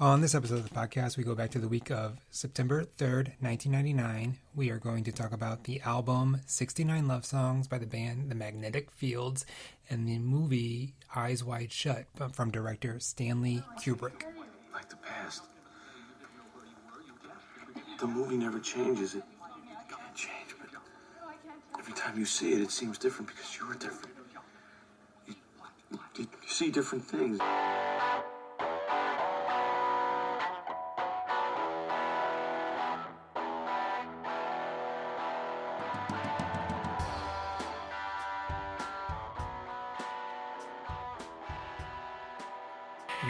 On this episode of the podcast, we go back to the week of September 3rd, 1999. We are going to talk about the album 69 Love Songs by the band The Magnetic Fields and the movie Eyes Wide Shut from director Stanley Kubrick. Like the past. The movie never changes. It can't change, but every time you see it, it seems different because you were different. You see different things.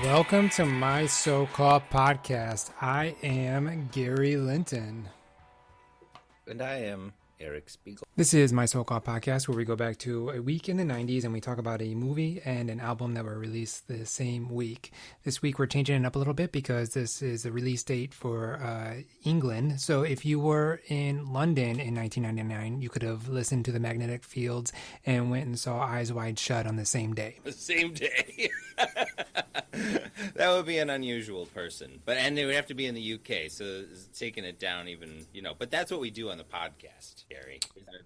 Welcome to my so-called podcast. I am Gary Linton. And I am Eric Spiegel. This is my so-called podcast where we go back to a week in the 90s and we talk about a movie and an album that were released the same week. This week we're changing it up a little bit because this is a release date for England. So if you were in London in 1999, you could have listened to The Magnetic Fields and went and saw Eyes Wide Shut on the same day. The same day. That would be an unusual person. And they would have to be in the UK, so taking it down even, but that's what we do on the podcast, Gary.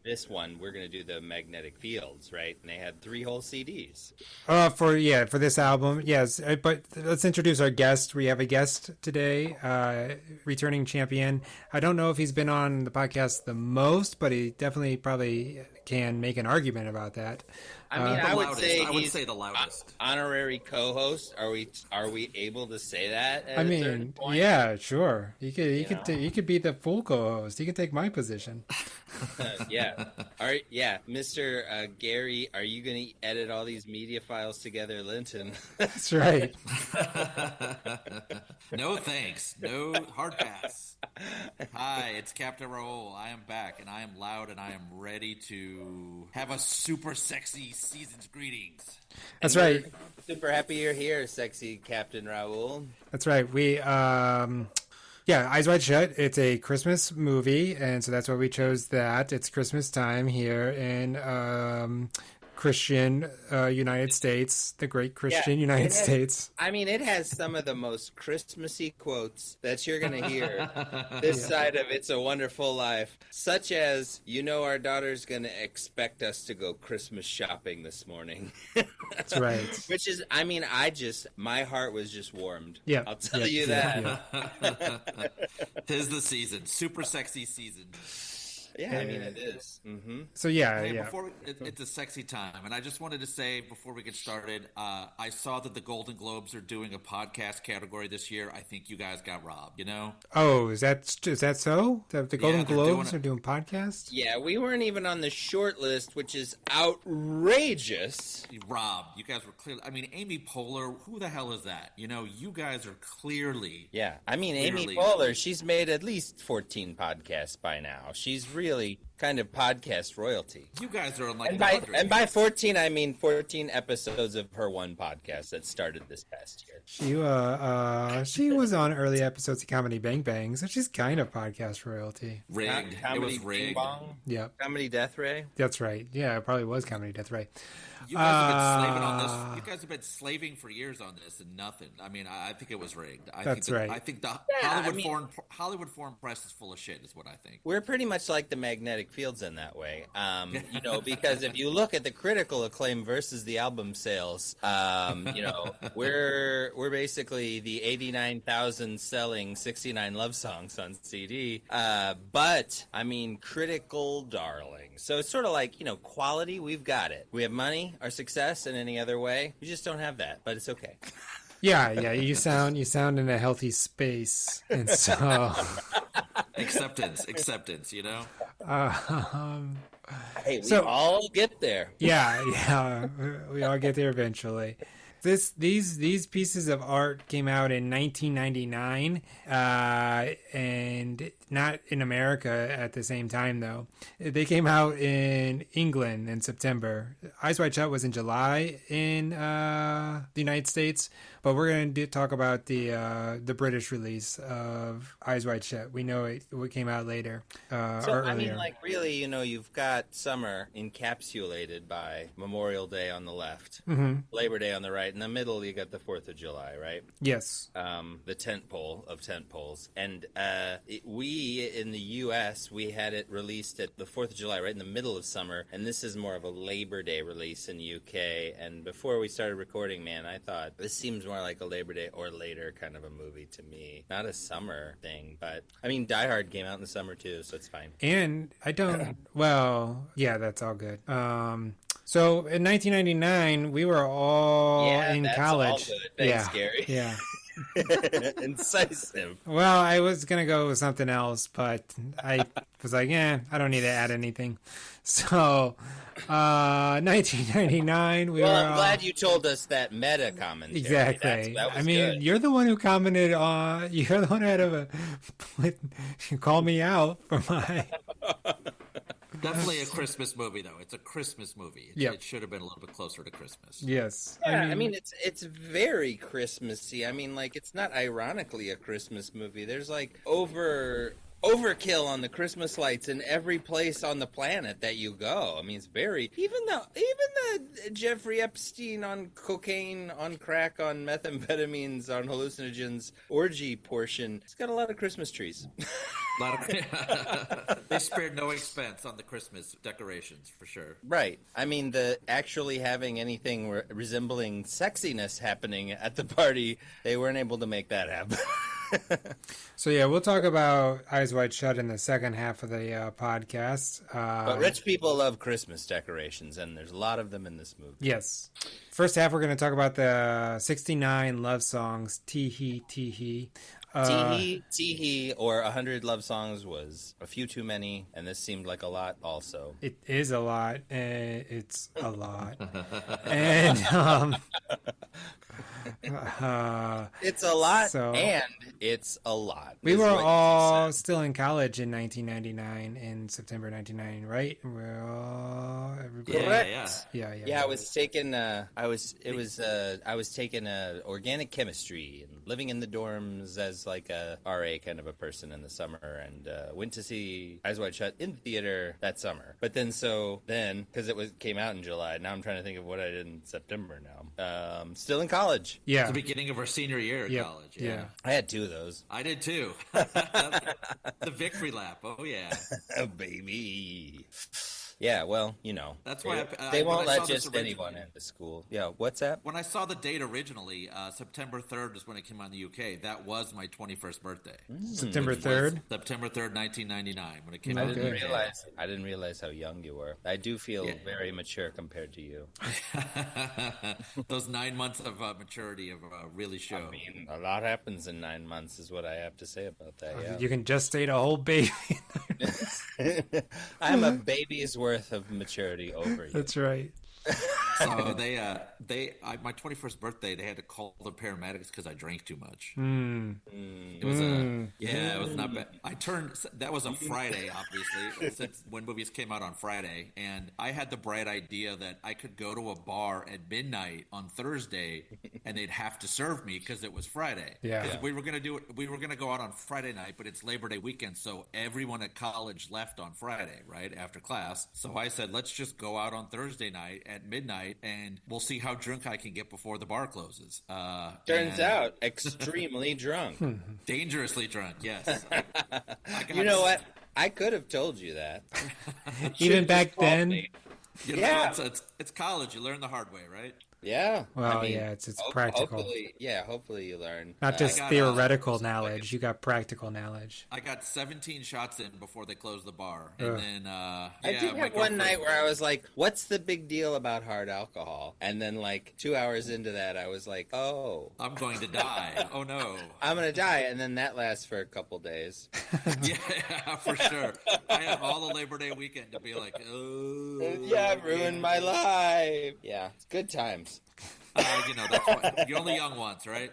This one, we're going to do the Magnetic Fields, right? And they had 3 whole CDs. For this album, yes. But let's introduce our guest. We have a guest today, returning champion. I don't know if he's been on the podcast the most, but he definitely probably can make an argument about that. I would say the loudest. Honorary co-host. Are we able to say that? Yeah, sure. You could be the full co-host. You could take my position. Yeah. All right. Yeah, Mr. Gary, are you going to edit all these media files together, Linton? That's right. No thanks. No hard pass. Hi, it's Captain Raoul. I am back, and I am loud, and I am ready to have a super sexy season's greetings. That's right. Super happy you're here, sexy Captain Raoul. That's right. We, Eyes Wide Shut. It's a Christmas movie, and so that's why we chose that. It's Christmas time here in Christian United States, the great Christian United States. It has some of the most Christmassy quotes that you're going to hear this side of It's a Wonderful Life, such as, our daughter's going to expect us to go Christmas shopping this morning. That's right. Which is, my heart was just warmed. Yeah. I'll tell you that. Yeah. 'Tis the season. Super sexy season. Yeah, it is. Mm-hmm. So it's a sexy time, and I just wanted to say before we get started, I saw that the Golden Globes are doing a podcast category this year. I think you guys got robbed. Oh, is that so? The Golden Globes are doing podcasts? Yeah, we weren't even on the short list, which is outrageous. Robbed. You guys were clearly. Amy Poehler. Who the hell is that? You guys are clearly. Yeah, Amy Poehler. She's made at least 14 podcasts by now. She's really kind of podcast royalty. You guys are and by 14, I mean 14 episodes of her one podcast that started this past year. She was on early episodes of Comedy Bang Bang, so she's kind of podcast royalty. Rigged. It was rigged. Yeah. Comedy Death Ray. That's right. Yeah, it probably was Comedy Death Ray. You guys have been slaving on this. You guys have been slaving for years on this and nothing. I think it was rigged. That's right. I think the Hollywood Foreign Press is full of shit, is what I think. We're pretty much like the Magnetic Fields in that way, because if you look at the critical acclaim versus the album sales, we're basically the 89,000 selling 69 Love Songs on CD, but critical darling. So it's sort of like quality. We've got it. We have money, our success, in any other way. We just don't have that, but it's okay. Yeah. You sound in a healthy space, and so acceptance. Hey, we all get there. Yeah, we all get there eventually. These pieces of art came out in 1999, and not in America at the same time, though. They came out in England in September. Eyes Wide Shut was in July in the United States, But we're going to talk about the British release of Eyes Wide Shut. We know it came out later or earlier. I mean, like, really, you've got summer encapsulated by Memorial Day on the left, Labor Day on the right. In the middle, you got the 4th of July, right? Yes. The tent pole of tent poles. And we, in the U.S., we had it released at the 4th of July, right in the middle of summer. And this is more of a Labor Day release in the U.K. And before we started recording, man, I thought this seems more like a Labor Day or later kind of a movie to me. Not a summer thing, but I mean, Die Hard came out in the summer too, so it's fine. And I don't, well, yeah, that's all good. So in 1999, we were all in college. All good. Thanks, Gary. Yeah. Incisive. Well, I was going to go with something else, but I was like, I don't need to add anything. So, 1999, I'm glad you told us that meta commentary. Exactly. That was I mean, good. you're the one who commented on, you're the one who had you called me out for my... Definitely a Christmas movie, though. It's a Christmas movie. It should have been a little bit closer to Christmas. Yes. Yeah, I mean it's very Christmassy. I mean, like, it's not ironically a Christmas movie. There's like overkill on the Christmas lights in every place on the planet that you go. I mean, it's very even the Jeffrey Epstein on cocaine, on crack, on methamphetamines, on hallucinogens orgy portion. It's got a lot of Christmas trees. They spared no expense on the Christmas decorations, for sure. Right. I mean, the actually having anything resembling sexiness happening at the party, they weren't able to make that happen. So yeah, we'll talk about Eyes Wide Shut in the second half of the podcast. But rich people love Christmas decorations, and there's a lot of them in this movie. Yes. First half, we're going to talk about the 69 love songs, Tee Hee, Tee Hee. Tee Hee, or 100 love songs was a few too many, and this seemed like a lot also. It is a lot. It's a lot. And it's a lot, so, and it's a lot. We were all still in college in 1999, in September 1999, right? We're all Yeah, I was taking organic chemistry and living in the dorms as like a RA kind of a person in the summer, and went to see Eyes Wide Shut in the theater that summer. But then because it came out in July, now I'm trying to think of what I did in September now. Still in college. Yeah. The beginning of our senior year in college. Yeah. I had 2 of those. I did too. The victory lap. Oh, yeah. Oh, baby. Yeah, well, that's why they won't let just anyone into school. Yeah, what's that? When I saw the date originally, September 3rd is when it came out in the UK. That was my 21st birthday. September 3rd? September 3rd, 1999, when it came I out. I didn't realize how young you were. I do feel very mature compared to you. Those 9 months of maturity have really shown. I mean, a lot happens in 9 months is what I have to say about that, yeah. You can just date a whole baby. I'm a baby's worth of maturity over you. That's right. So my 21st birthday, they had to call the paramedics because I drank too much. It was it was not bad. That was a Friday, obviously, since when movies came out on Friday, and I had the bright idea that I could go to a bar at midnight on Thursday, and they'd have to serve me because it was Friday. Yeah. We were gonna do it. We were gonna go out on Friday night, but it's Labor Day weekend, so everyone at college left on Friday, right after class. So I said, let's just go out on Thursday night at midnight, and we'll see how drunk I can get before the bar closes. Turns out, extremely drunk. Dangerously drunk, yes. You know what? I could have told you that. Even back then? It's college. You learn the hard way, right? Yeah. Well, it's practical. Hopefully you learn. Not just theoretical knowledge. You got practical knowledge. I got 17 shots in before they closed the bar. And then, I did have one night where I was like, what's the big deal about hard alcohol? And then like 2 hours into that, I was like, oh. I'm going to die. Oh, no. I'm going to die. And then that lasts for a couple days. Yeah, for sure. I have all the Labor Day weekend to be like, oh. Yeah, ruined my life. Yeah, good times. That's why you're only young once, right?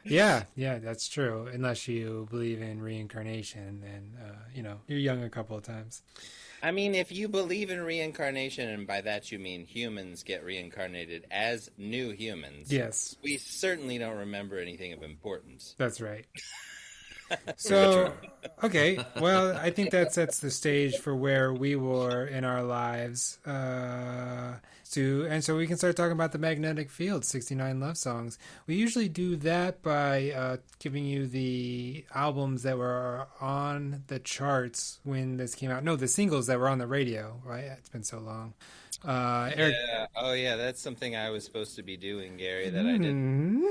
Yeah, that's true. Unless you believe in reincarnation, then you're young a couple of times. I mean, if you believe in reincarnation, and by that you mean humans get reincarnated as new humans, Yes, we certainly don't remember anything of importance. that's right. So, okay, well, I think that sets the stage for where we were in our lives. So we can start talking about the magnetic field, 69 love songs. We usually do that by giving you the albums that were on the charts when this came out. No, the singles that were on the radio, right? It's been so long. Eric. Yeah. Oh, yeah. That's something I was supposed to be doing, Gary, that I didn't.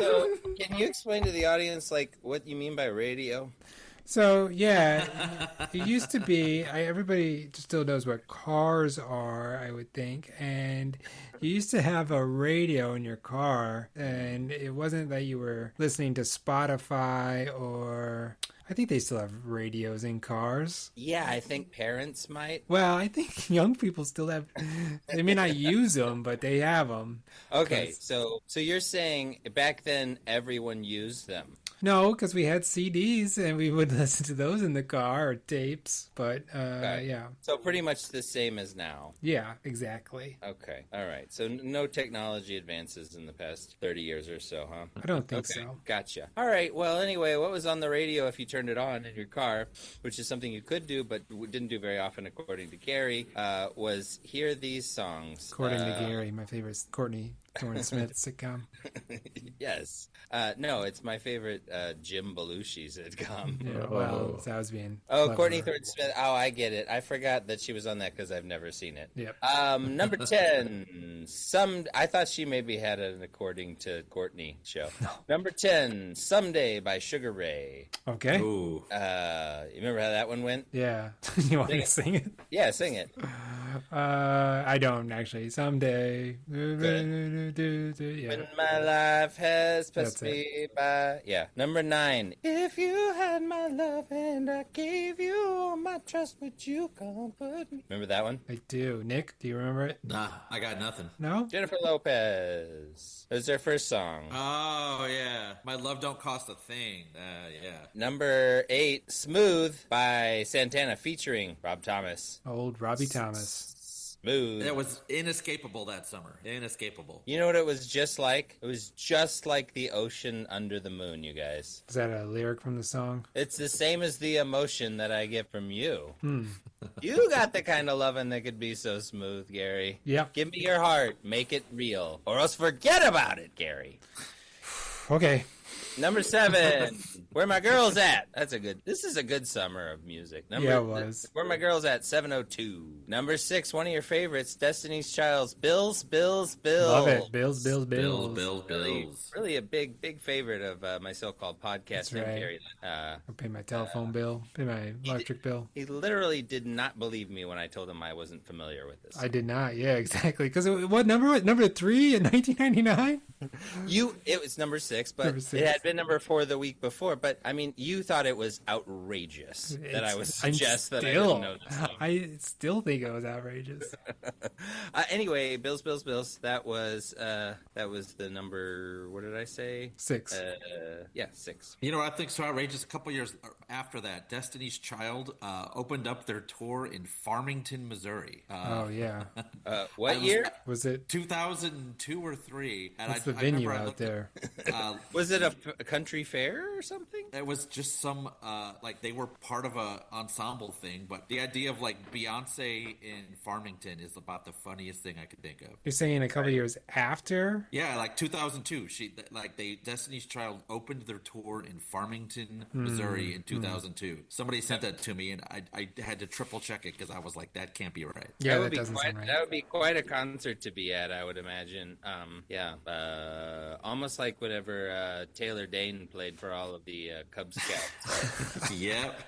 So, can you explain to the audience, like, what you mean by radio? So, yeah, it used to be, everybody still knows what cars are, I would think, and you used to have a radio in your car, and it wasn't that you were listening to Spotify or... I think they still have radios in cars. Yeah, I think parents might. Well, I think young people still have... They may not use them, but they have them. Okay, so you're saying back then everyone used them. No, because we had CDs and we would listen to those in the car or tapes. But Okay. yeah, So pretty much the same as now. yeah, exactly. Okay, all right. So no technology advances in the past 30 years or so, huh? I don't think Okay, so. gotcha. All right, well, anyway, what was on the radio if you turned it on in your car, which is something you could do but didn't do very often according to Gary, was hear these songs. According to Gary, my favorite Courtney Thorne Smith sitcom. Yes. No, it's my favorite Jim Belushi sitcom. Yeah, well, so I was being. Oh, clever. Courtney Thorne Smith. Oh, I get it. I forgot that she was on that because I've never seen it. Yep. Number 10. I thought she maybe had an According to Courtney show. No. Number 10. Someday by Sugar Ray. Okay. Ooh. You remember how that one went? Yeah. You want me to sing it? Yeah, sing it. I don't actually. Someday. Yeah. When my life has That's passed me by. Yeah. Number 9. If you had my love and I gave you all my trust, would you comfort me? Remember that one? I do. Nick, do you remember it? Nah, I got nothing. No? Jennifer Lopez. It was their first song. Oh, yeah. My love don't cost a thing. Yeah. Number 8, Smooth by Santana featuring Rob Thomas. Old Robbie Thomas. Smooth. It was inescapable that summer. Inescapable. You know what it was just like? It was just like the ocean under the moon, you guys. Is that a lyric from the song? It's the same as the emotion that I get from you. Hmm. You got the kind of loving that could be so smooth, Gary. Yep. Give me your heart. Make it real. Or else forget about it, Gary. Okay. Number 7, Where My Girls At? This is a good summer of music. Yeah, it was. Where My Girls At? 702. Number 6, one of your favorites, Destiny's Child's Bills. Love it. Bills. Really a big favorite of my so-called podcast. That's right. Gary. I pay my telephone bill, pay my electric bill. He literally did not believe me when I told him I wasn't familiar with this. I did not. Yeah, exactly. Because what number? Number 3 in 1999? It was number 6, but Number 6. it had been number 4 the week before. But I mean, you thought it was outrageous that I would suggest that I didn't know this song. I still think it was outrageous. Anyway, Bills. That was the number. What did I say? 6. Yeah, 6. You know what I think so outrageous? A couple years after that, Destiny's Child opened up their tour in Farmington, Missouri. Oh yeah. What year? Was it? 2002 or 3. And What's the venue out there? Was it a country fair or something? It was just some like they were part of a ensemble thing, but the idea of like Beyonce in Farmington is about the funniest thing I could think of. You're saying a couple years after? Yeah, like 2002. Destiny's Child opened their tour in Farmington, Missouri in 2002. Somebody sent that to me, and I had to triple check it because I was like, that can't be right. Yeah, that doesn't sound right. That would be quite a concert to be at, I would imagine. Almost like whatever Taylor Dane played for all of the Cub Scouts. Yep.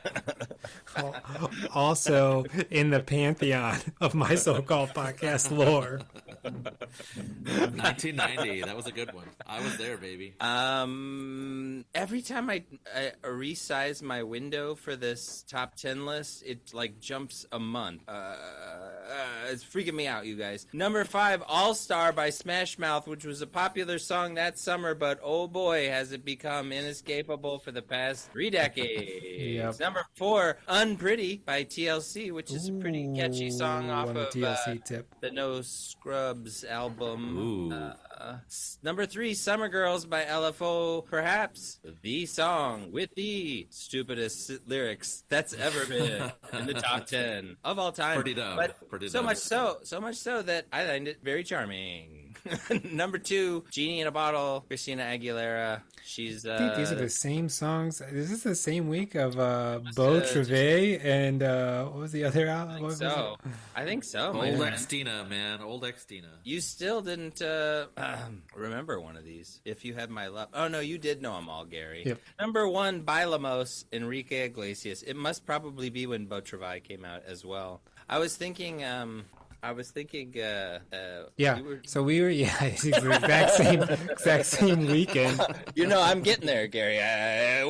Also in the pantheon of my so-called podcast lore. 1990. That was a good one. I was there, baby. every time I resize my window for this top 10 list, it like jumps a month. It's freaking me out, you guys. Number 5, All Star by Smash Mouth, which was a popular song that summer, but oh boy, has it become inescapable for the past 3 decades. Yep. Number 4, Unpretty by TLC, which is a pretty catchy song off on of the TLC tip. the No Scrubs album. Ooh. Number 3, Summer Girls by LFO, perhaps the song with the stupidest lyrics that's ever been in the top 10 of all time. Pretty dumb. But Pretty so dumb. much so that I find it very charming. Number 2, Genie in a Bottle, Christina Aguilera. She's I think these are the same songs. Is this the same week of Beau Travail and what was the other album? I think so. Old ex-Tina, man. Old ex-Tina. You still didn't remember one of these. If you have my love. Oh, no, you did know them all, Gary. Yep. Number 1, Bailamos, Enrique Iglesias. It must probably be when Beau Travail came out as well. I was thinking, yeah. we were... So we were, it's the exact same weekend. I'm getting there, Gary.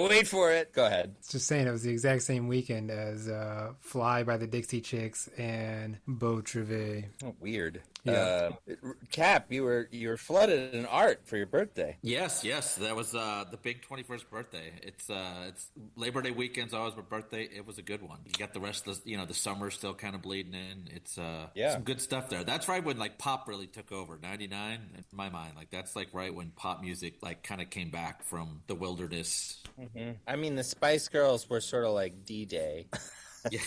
Wait for it. Go ahead. Just saying, it was the exact same weekend as Fly by the Dixie Chicks and Beau Travail. Oh, weird. Yeah. Cap, you were flooded in art for your birthday. Yes. That was the big 21st birthday. It's Labor Day weekend's always my birthday. It was a good one. You got the rest of the summer still kind of bleeding in. It's some good stuff there. That's right when like pop really took over. 99 in my mind. Like that's like right when pop music like kind of came back from the wilderness. Mm-hmm. I mean, the Spice Girls were sort of like D-Day. Yeah.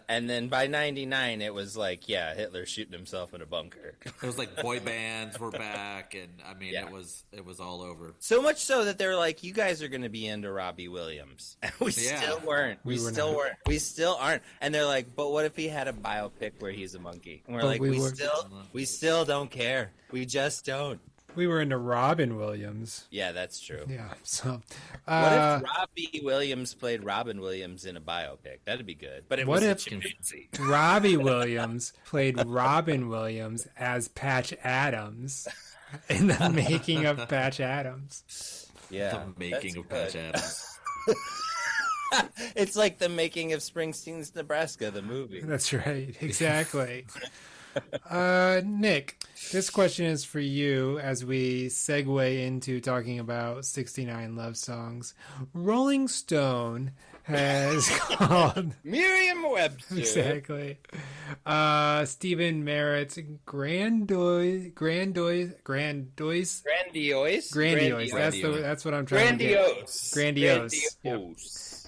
And then by 99, it was like, Hitler shooting himself in a bunker. It was like boy bands were back, and I mean, it was all over. So much so that they're like, you guys are going to be into Robbie Williams. And we still weren't. We still weren't. We still aren't. And they're like, but what if he had a biopic where he's a monkey? And we're like, we still don't care. We just don't. We were into Robin Williams. Yeah, that's true. Yeah. So, what if Robbie Williams played Robin Williams in a biopic? That'd be good. But what if chimpanzee. Robbie Williams played Robin Williams as Patch Adams in the making of Patch Adams? Yeah, the making of Patch Adams. It's like the making of Springsteen's Nebraska, the movie. That's right. Exactly. Nick, this question is for you as we segue into talking about 69 love songs. Rolling Stone has called Merriam-Webster. Exactly. Stephen Merritt's Grandiose. That's what I'm trying to get. Grandiose. Yep.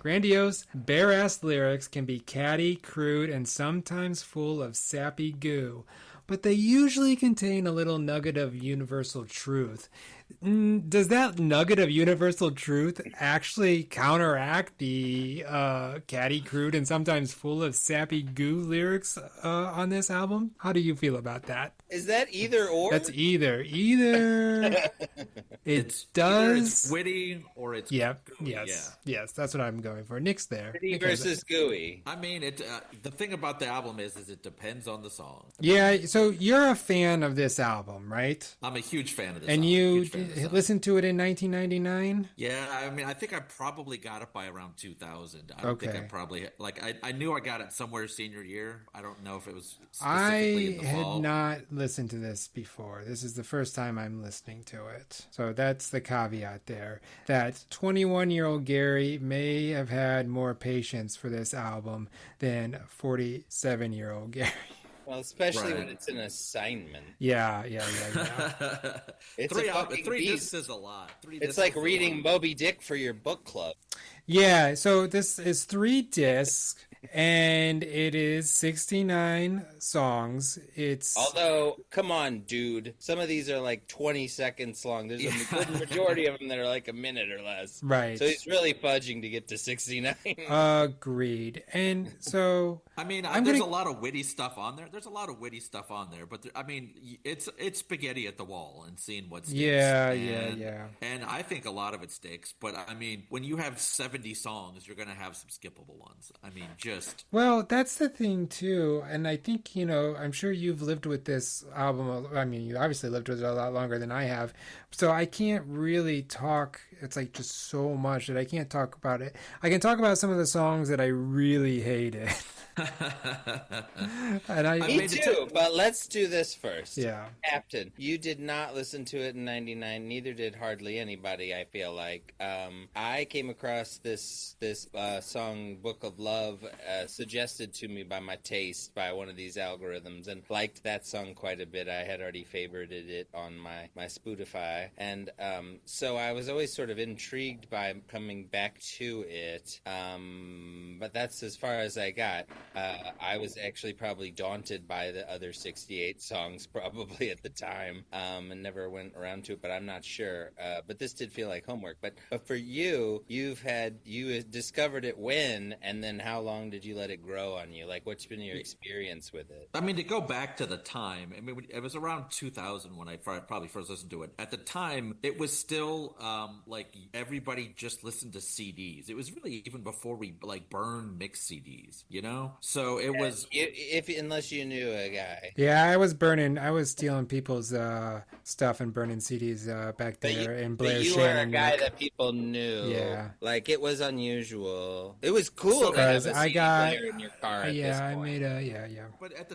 Grandiose, bare-ass lyrics can be catty, crude, and sometimes full of sappy goo, but they usually contain a little nugget of universal truth. Does that nugget of universal truth actually counteract the catty, crude, and sometimes full of sappy goo lyrics on this album? How do you feel about that? Is that either or? That's either. It does. Either it's witty or it's gooey. Yes. That's what I'm going for. Nick's there. Witty versus gooey. I mean, the thing about the album is it depends on the song. Yeah. So you're a fan of this album, right? I'm a huge fan of this. And album. you listened to it in 1999? Yeah. I mean, I think I probably got it by around 2000. I don't think I probably I knew I got it somewhere senior year. I don't know if it was specifically in the fall. I had not listened to this before. This is the first time I'm listening to it. So that's the caveat there. That 21-year-old Gary may have had more patience for this album than 47-year-old Gary. Well, especially when it's an assignment. Yeah. It's three discs is a lot. It's like reading Moby Dick for your book club. Yeah, so this is 3 discs, and it is 69 songs. Although, come on, dude. Some of these are like 20 seconds long. There's a good majority of them that are like a minute or less. Right. So he's really fudging to get to 69. Agreed. And so... I mean, there's a lot of witty stuff on there. There's a lot of witty stuff on there, but I mean, it's spaghetti at the wall and seeing what sticks. Yeah. And I think a lot of it sticks, but I mean, when you have 70 songs, you're going to have some skippable ones. I mean, just Well, that's the thing too, and I think I'm sure you've lived with this album. I mean, you obviously lived with it a lot longer than I have, so I can't really talk. It's like just so much that I can't talk about it. I can talk about some of the songs that I really hated, and Me too, but let's do this first. Yeah. Captain, you did not listen to it in '99. Neither did hardly anybody. I feel like I came across this song, "Book of Love," suggested to me by my taste by one of these algorithms, and liked that song quite a bit. I had already favorited it on my Spotify, and so I was always sort of intrigued by coming back to it. But that's as far as I got. I was actually probably daunted by the other 68 songs probably at the time, and never went around to it, but I'm not sure. But this did feel like homework. But for you, you discovered it when, and then how long did you let it grow on you? Like, what's been your experience with it? I mean, to go back to the time, I mean, it was around 2000 when I probably first listened to it. At the time, it was still like everybody just listened to CDs. It was really even before we like burned mixed CDs, you know? So it was unless you knew a guy. Yeah, I was stealing people's stuff and burning CDs back there in Blair you Shannon. were a guy that people knew. Yeah, like it was unusual. It was cool to have a CD player in your car. I made a yeah. But at the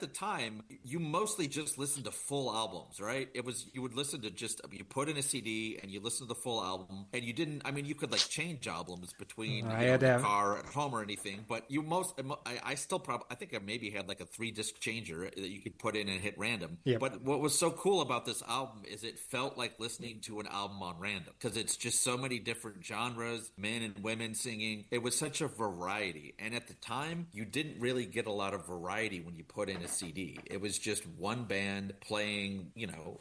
time, you mostly just listened to full albums, right? You would listen to you put in a CD and you listen to the full album, and you didn't. I mean, you could like change albums between the car at home or anything, but I think I maybe had like a 3-disc changer that you could put in and hit random. Yep. But what was so cool about this album is it felt like listening to an album on random because it's just so many different genres, men and women singing. It was such a variety. And at the time, you didn't really get a lot of variety when you put in a CD. It was just one band playing,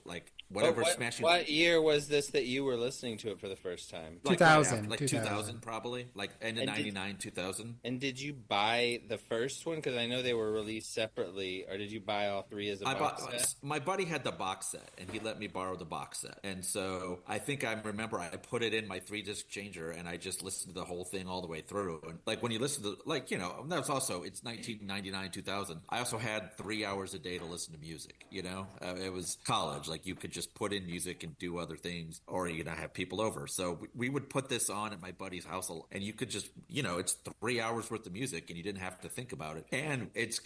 like whatever smashing. What year was this that you were listening to it for the first time? 2000. Like 2000 probably, like end of 99, 2000. And did you buy the first one? Because I know they were released separately. Or did you buy all three as a box set? My buddy had the box set, and he let me borrow the box set. And so I think I remember I put it in my 3-disc changer, and I just listened to the whole thing all the way through. And like when you listen to, that's also, it's 1999, 2000. I also had 3 hours a day to listen to music, it was college. Like you could just put in music and do other things, or have people over. So we would put this on at my buddy's house, and you could just, it's 3 hours worth of music, and you didn't have to think about it. And it's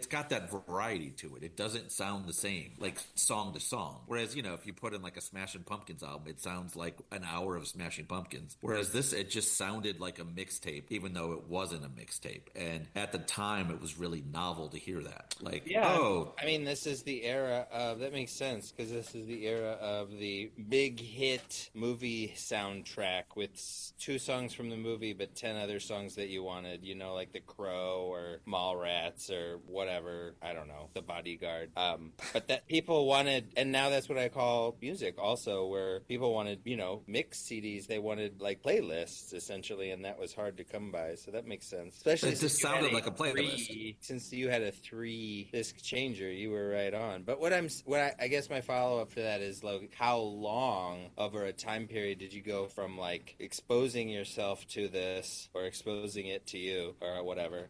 got that variety to it. It doesn't sound the same, like song to song. Whereas, if you put in like a Smashing Pumpkins album, it sounds like an hour of Smashing Pumpkins. Whereas this, it just sounded like a mixtape, even though it wasn't a mixtape. And at the time, it was really novel to hear that. Like, I mean, this is the era of, that makes sense, because this is the era of the big hit movie soundtrack with 2 songs from the movie, but 10 other songs that you wanted, like The Crow or Mallrats or whatever, I don't know, The Bodyguard. But that people wanted, and now that's what I call music also, where people wanted, mixed CDs. They wanted like playlists essentially, and that was hard to come by. So that makes sense. Especially it just sounded like a playlist. Since you had a 3-disc changer, you were right on. But I guess my follow up to that is like, how long over a time period did you go from like exposing yourself to this or exposing it to you or whatever,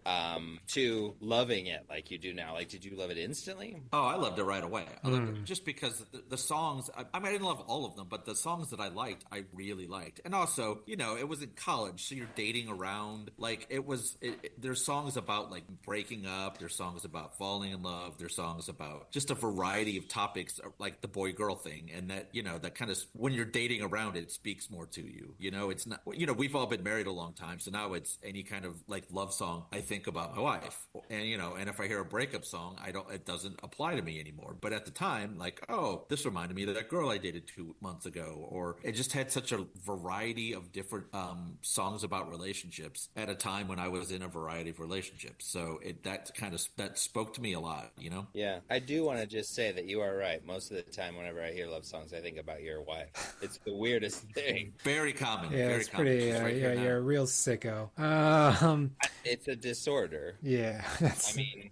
to loving it like you do now? Like, did you love it instantly? Oh, I loved it right away. I loved it just because the songs, I didn't love all of them, but the songs that I liked, I really liked. And also, it was in college, so you're dating around. Like, there's songs about like breaking up, there's songs about falling in love, there's songs about just a variety of topics, like the boy-girl thing. And that, that kind of, when you're dating around, it speaks more to you. It's not, we've all been married a long time, so now it's any kind of like love song, I think about my wife. And, and if I hear a breakup song, it doesn't apply to me anymore. But at the time, like, oh, this reminded me of that girl I dated 2 months ago, or it just had such a variety of different songs about relationships at a time when I was in a variety of relationships. So that spoke to me a lot, Yeah, I do want to just say that you are right. Most of the time, whenever I hear love songs, I think about your wife. It's the weirdest thing. Very common. Yeah, very it's common. pretty. You're a real sicko. It's a disorder. Yeah,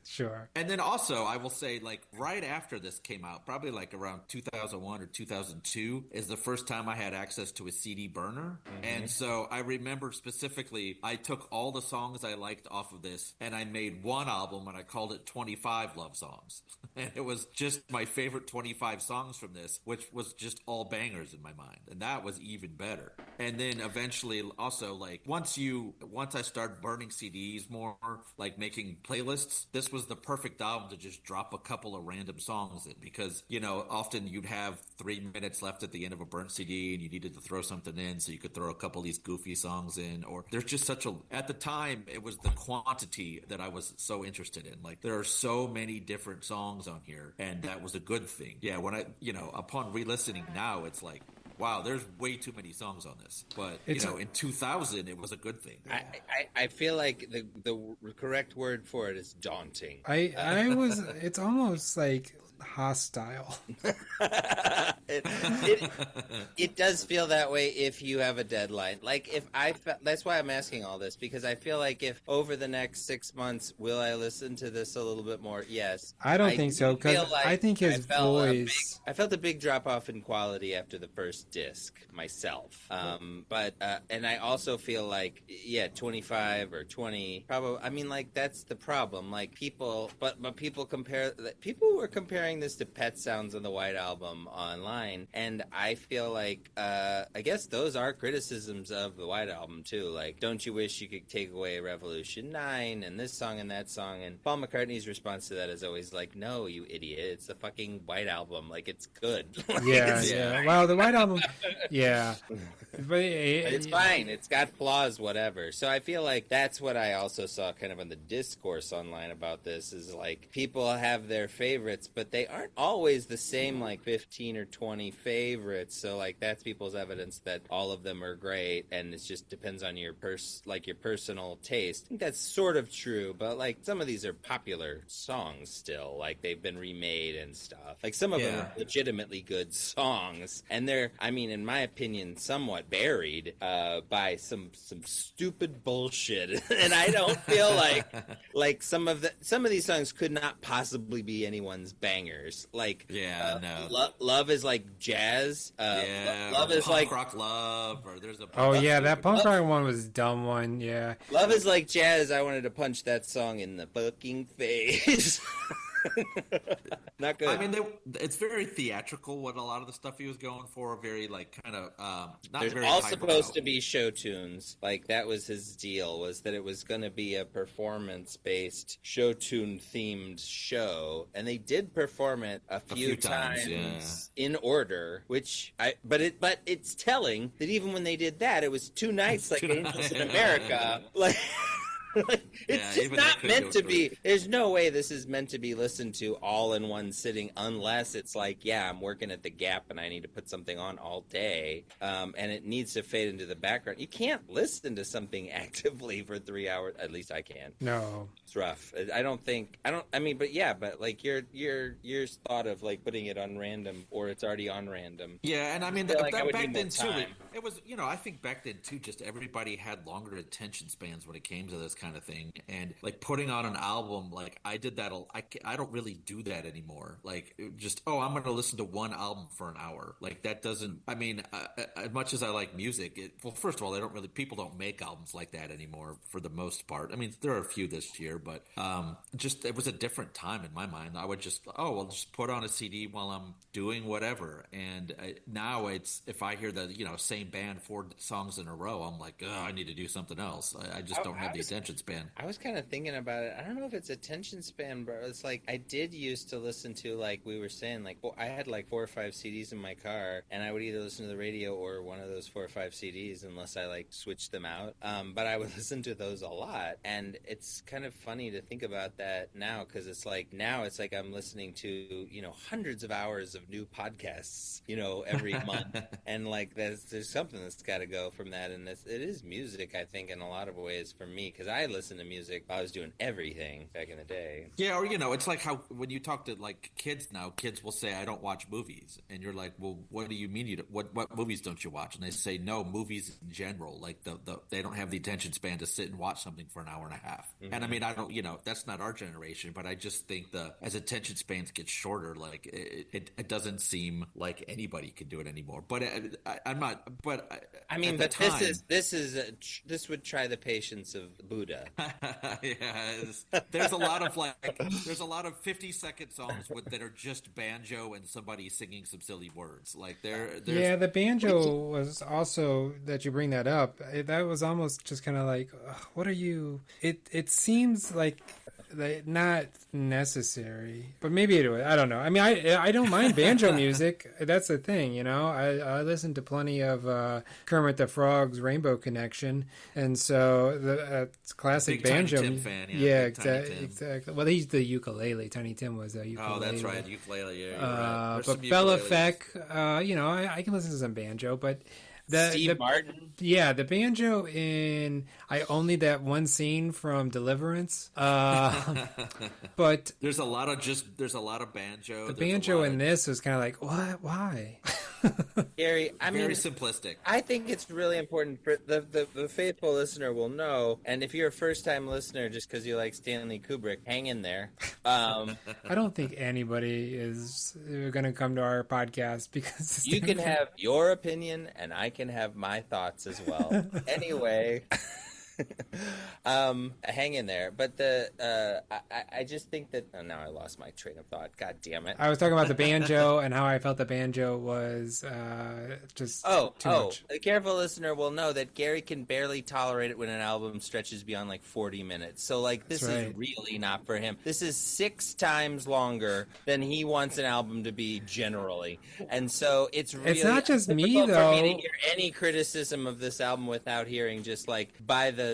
sure. And then also, I will say, like, right after this came out, probably like around 2001 or 2002, is the first time I had access to a CD burner. Mm-hmm. And so I remember specifically, I took all all the songs I liked off of this, and I made one album and I called it 25 Love Songs. And it was just my favorite 25 songs from this, which was just all bangers in my mind. And that was even better. And then eventually also, like, once I started burning CDs more, like making playlists, this was the perfect album to just drop a couple of random songs in, because, you know, often you'd have 3 minutes left at the end of a burnt CD and you needed to throw something in, so you could throw a couple of these goofy songs in. Or there's just at the time, it was the quantity that I was so interested in. Like, there are so many different songs on here, and that was a good thing. Yeah, when upon re-listening now, it's like, wow, there's way too many songs on this. But, in 2000, it was a good thing. I feel like the correct word for it is daunting. It's almost like hostile. It does feel that way if you have a deadline. Like, that's why I'm asking all this, because I feel like if over the next 6 months, will I listen to this a little bit more? Yes. I don't think so, because I think his voice. I felt a big drop off in quality after the first disc myself. But I also feel like, 25 or 20, probably. I mean, like, that's the problem. Like, people were comparing this to Pet Sounds on the White Album online, and I feel like I guess those are criticisms of the White Album too. Like, don't you wish you could take away Revolution 9 and this song and that song? And Paul McCartney's response to that is always like, no, you idiot, it's the fucking White Album. Like, it's good. Yeah. Well, the White Album, yeah. But it's fine. It's got flaws, whatever. So I feel like that's what I also saw kind of on the discourse online about this, is like, people have their favorites, but they aren't always the same, like 15 or 20 favorites. So like, that's people's evidence that all of them are great, and it just depends on your your personal taste. I think that's sort of true, but like, some of these are popular songs still. Like, they've been remade and stuff. Like, some of them are legitimately good songs, and they're, I mean, in my opinion, somewhat buried by some stupid bullshit. And I don't feel like some of these songs could not possibly be anyone's bangers. Like, Love is like jazz. Love is like rock love, or there's a that punk rock one was a dumb one. Yeah, Love is like jazz. I wanted to punch that song in the fucking face. Not good. I mean, it's very theatrical, what a lot of the stuff he was going for. Very, like, kind of not There's very all highbrow. supposed to be show tunes. Like, that was his deal, was that it was going to be a performance-based show tune themed show, and they did perform it a few times in order. But it's telling that even when they did that, it was 2 nights like Angels in America. Like. It's just not meant to be. There's no way this is meant to be listened to all in one sitting, unless it's like, I'm working at the Gap and I need to put something on all day, and it needs to fade into the background. You can't listen to something actively for 3 hours. At least I can't. No, it's rough. But like, your thought of like putting it on random, or it's already on random. Yeah, and I mean, back then too, it was, I think back then too, just everybody had longer attention spans when it came to this kind of thing, and like putting on an album, like I did that. I don't really do that anymore. Like, just I'm going to listen to one album for an hour. Like, that doesn't. I mean, as much as I like music, first of all, people don't make albums like that anymore for the most part. I mean, there are a few this year, but just it was a different time in my mind. I would just just put on a CD while I'm doing whatever. And now it's, if I hear the same band 4 songs in a row, I'm like, I need to do something else. I just don't have the attention span. I was kind of thinking about it. I don't know if it's attention span, bro. It's like, I did used to listen to, like we were saying, like, I had like 4 or 5 CDs in my car, and I would either listen to the radio or one of those 4 or 5 CDs, unless I like switched them out. But I would listen to those a lot, and it's kind of funny to think about that now, because it's like, I'm listening to hundreds of hours of new podcasts every month, and like there's something that's got to go from that, and it is music, I think, in a lot of ways for me, because I listened to music, I was doing everything back in the day. Yeah, or it's like how when you talk to like kids now, kids will say, "I don't watch movies," and you're like, "Well, what do you mean what movies don't you watch?" And they say, "No, movies in general. Like they don't have the attention span to sit and watch something for an hour and a half." Mm-hmm. And I mean, I don't, that's not our generation, but I just think as attention spans get shorter, like it doesn't seem like anybody can do it anymore. But I'm not. But I mean, but time, this would try the patience of Buddha. Yeah, there's a lot of 50-second songs that are just banjo and somebody singing some silly words. Like yeah, the banjo was also that you bring that up. That was almost just kind of like, what are you? It seems like not necessary, but maybe it was. I don't know. I mean, I don't mind banjo music. That's the thing, I listen to plenty of Kermit the Frog's Rainbow Connection, and so the classic big banjo. Tiny Tim fan, yeah, exactly. Well, he's the ukulele. Tiny Tim was a ukulele. Oh, that's right, ukulele. Yeah, right. But Bella Feck, I can listen to some banjo, but. Steve Martin. Yeah, the banjo in I only that one scene from Deliverance. But there's a lot of banjo. The banjo in this was kind of like, what? Why? Gary, very simplistic. I think it's really important for the faithful listener will know, and if you're a first time listener just because you like Stanley Kubrick, hang in there. I don't think anybody is going to come to our podcast because you can have your opinion and I can have my thoughts as well. Anyway. Hang in there. But I just think that now I lost my train of thought. God damn it. I was talking about the banjo and how I felt the banjo was just too much. A careful listener will know that Gary can barely tolerate it when an album stretches beyond like 40 minutes. So like this is really not for him. This is 6 times longer than he wants an album to be generally. And so it's not just me though. For me to hear any criticism of this album without hearing just like by the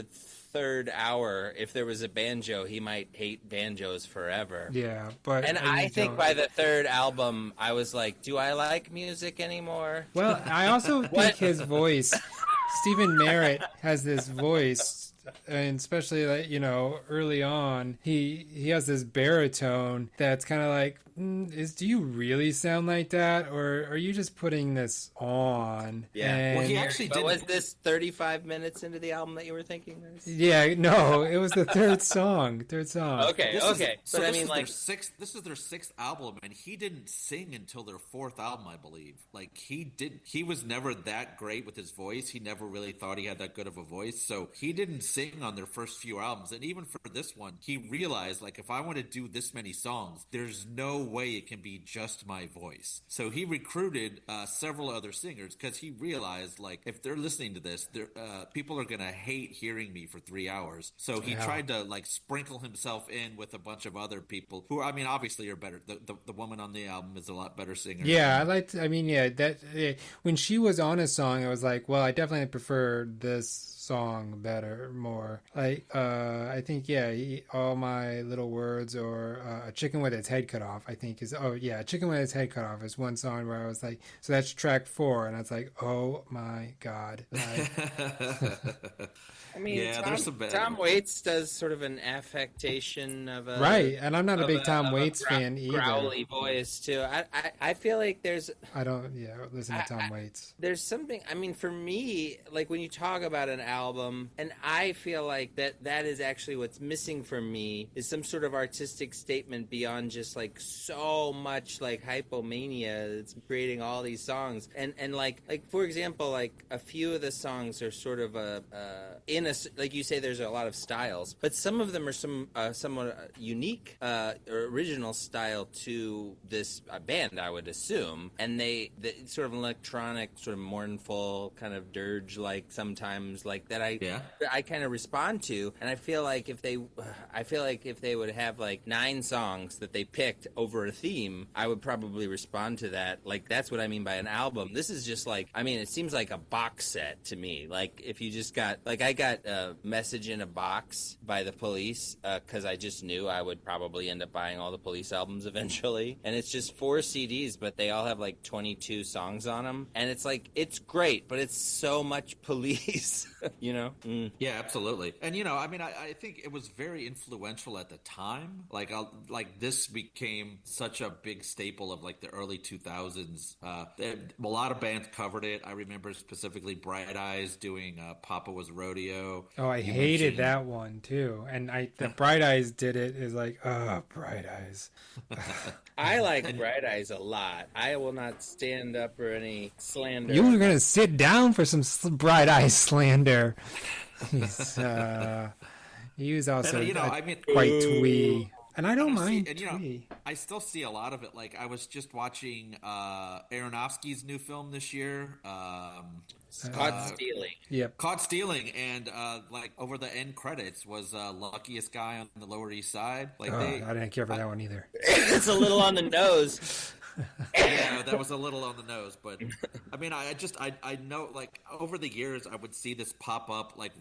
third hour, if there was a banjo, he might hate banjos forever. Yeah, but I think by the third album, I was like, do I like music anymore? Well, I also think his voice, Stephen Merritt has this voice, and especially early on, he has this baritone that's kind of like, do you really sound like that, or are you just putting this on? Yeah. And, well, he actually did. Was this 35 minutes into the album that you were thinking this? Yeah, no, it was the third song. Okay. But I mean, this is their 6th album, and he didn't sing until their 4th album, I believe. Like he was never that great with his voice. He never really thought he had that good of a voice, so he didn't sing on their first few albums. And even for this one, he realized, like, if I want to do this many songs, there's no way it can be just my voice. So he recruited several other singers because he realized, like, if they're listening to this, people are gonna hate hearing me for 3 hours. So he tried to like sprinkle himself in with a bunch of other people who, I mean, obviously are better. The woman on the album is a lot better singer. Yeah, when she was on a song, I was like, well, I definitely prefer this song more. Like, I think, All My Little Words or A Chicken With Its Head Cut Off, I think is, A Chicken With Its Head Cut Off is one song where I was like, so that's track 4, and I was like, oh my God. I mean, Tom Waits does sort of an affectation of a... Right, and I'm not a big Tom Waits fan either. Growly voice, too. I feel like there's... I don't, listen to Tom Waits. There's something, I mean, for me, like when you talk about an album, and I feel like that is actually what's missing for me, is some sort of artistic statement beyond just like so much like hypomania that's creating all these songs. And like for example, like a few of the songs are sort of like you say, there's a lot of styles, but some of them are somewhat unique or original style to this band, I would assume, and the sort of electronic, sort of mournful, kind of dirge, like sometimes like that. I kind of respond to, and I feel like if they would have like 9 songs that they picked over over a theme, I would probably respond to that. Like, that's what I mean by an album. This is just like, I mean, it seems like a box set to me. Like, if you just got, like, I got a Message in a Box by the Police, because I just knew I would probably end up buying all the Police albums eventually. And it's just 4 CDs, but they all have like 22 songs on them. And it's like, it's great, but it's so much Police, you know? Mm. Yeah, absolutely. And, you know, I mean, I think it was very influential at the time. Like this became such a big staple of like the early 2000s. A lot of bands covered it. I remember specifically Bright Eyes doing Papa Was Rodeo. Oh, I hated that one too. And the Bright Eyes did it is like, oh, Bright Eyes. I like Bright Eyes a lot. I will not stand up for any slander. You were going to sit down for some Bright Eyes slander. He was also quite twee. And I don't mind twee. I still see a lot of it. Like, I was just watching Aronofsky's new film this year. Caught Stealing. Yep. Caught Stealing, and like over the end credits was Luckiest Guy on the Lower East Side. Like I didn't care for that one either. It's a little on the nose. Yeah, that was a little on the nose, but I mean, I know, like, over the years, I would see this pop up like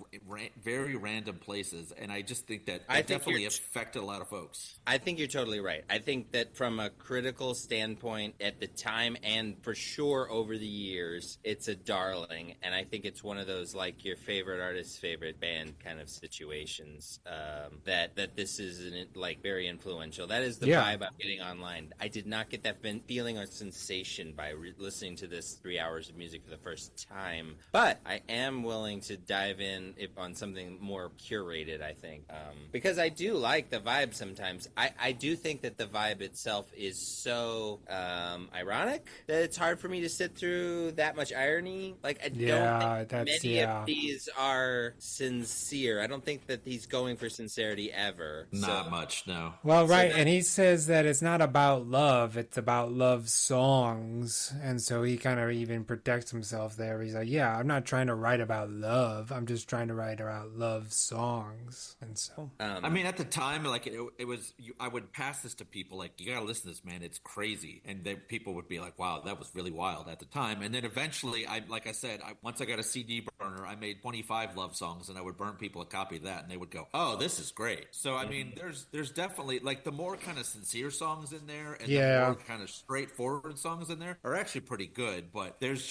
very random places, and I just think that definitely affected a lot of folks. I think you're totally right. I think that from a critical standpoint at the time, and for sure over the years, it's a darling, and I think it's one of those like your favorite artist's favorite band kind of situations. That this is like very influential. That is the vibe I'm getting online. I did not get that feeling or sensation by listening to this 3 hours of music for the first time, but I am willing to dive in on something more curated, I think, because I do like the vibe sometimes. I do think that the vibe itself is so ironic that it's hard for me to sit through that much irony. Like, I don't think many of these are sincere. I don't think that he's going for sincerity ever. Not much, no. Well, right, and he says that it's not about love, it's about love songs, and so he kind of even protects himself there. He's like, yeah, I'm not trying to write about love, I'm just trying to write about love songs. And so I mean, at the time, like, it was I would pass this to people like, you gotta listen to this, man, it's crazy, and then people would be like, wow, that was really wild at the time. And then eventually, like I said, once I got a CD burner, I made 25 love songs, and I would burn people a copy of that, and they would go, oh, this is great. So I mean, there's definitely, like, the more kind of sincere songs in there, and the more kind of straightforward songs in there are actually pretty good, but there's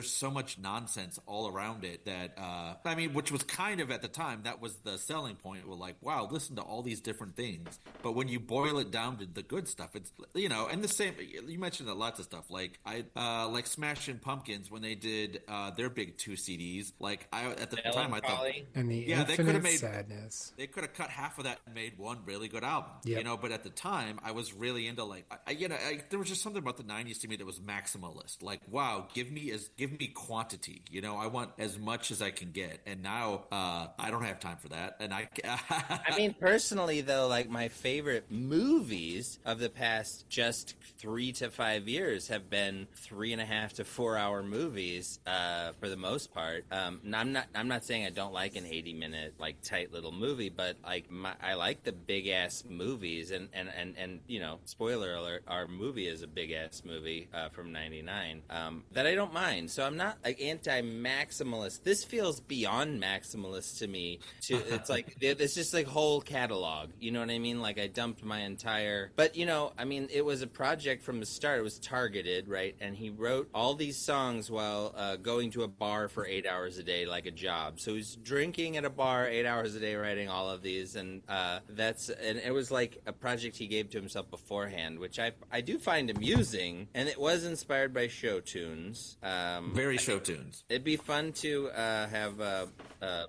so much nonsense all around it that I mean, which was kind of, at the time, that was the selling point. We're like, wow, listen to all these different things, but when you boil it down to the good stuff, it's, you know. And the same, you mentioned lots of stuff, like like Smashing Pumpkins when they did their big 2 CDs, like, at the time I thought, and the they could have made sadness. They could have cut half of that and made one really good album, you know. But at the time, I was really into, like, there was just something about the 90s to me that was maximalist. Like, wow, give me quantity, you know. I want as much as I can get. And now I don't have time for that. And I mean, personally though, like, my favorite movies of the past just 3 to 5 years have been 3.5 to 4 hour movies for the most part. I'm not saying I don't like an 80-minute like tight little movie, but like I like the big ass movies, and you know, spoiler alert, our movie is a big ass movie from '99 that I don't mind. So I'm not like anti-maximalist. This feels beyond maximalist to me. It's like it's just like whole catalog. You know what I mean? Like, I dumped my entire. But you know, I mean, it was a project from the start. It was targeted, right? And he wrote all these songs while going to a bar for 8 hours a day, like a job. So he's drinking at a bar 8 hours a day, writing all of these, and it was like a project he gave to himself beforehand, which I do find amusing, and it was inspired by show tunes. Very show tunes. It'd be fun to have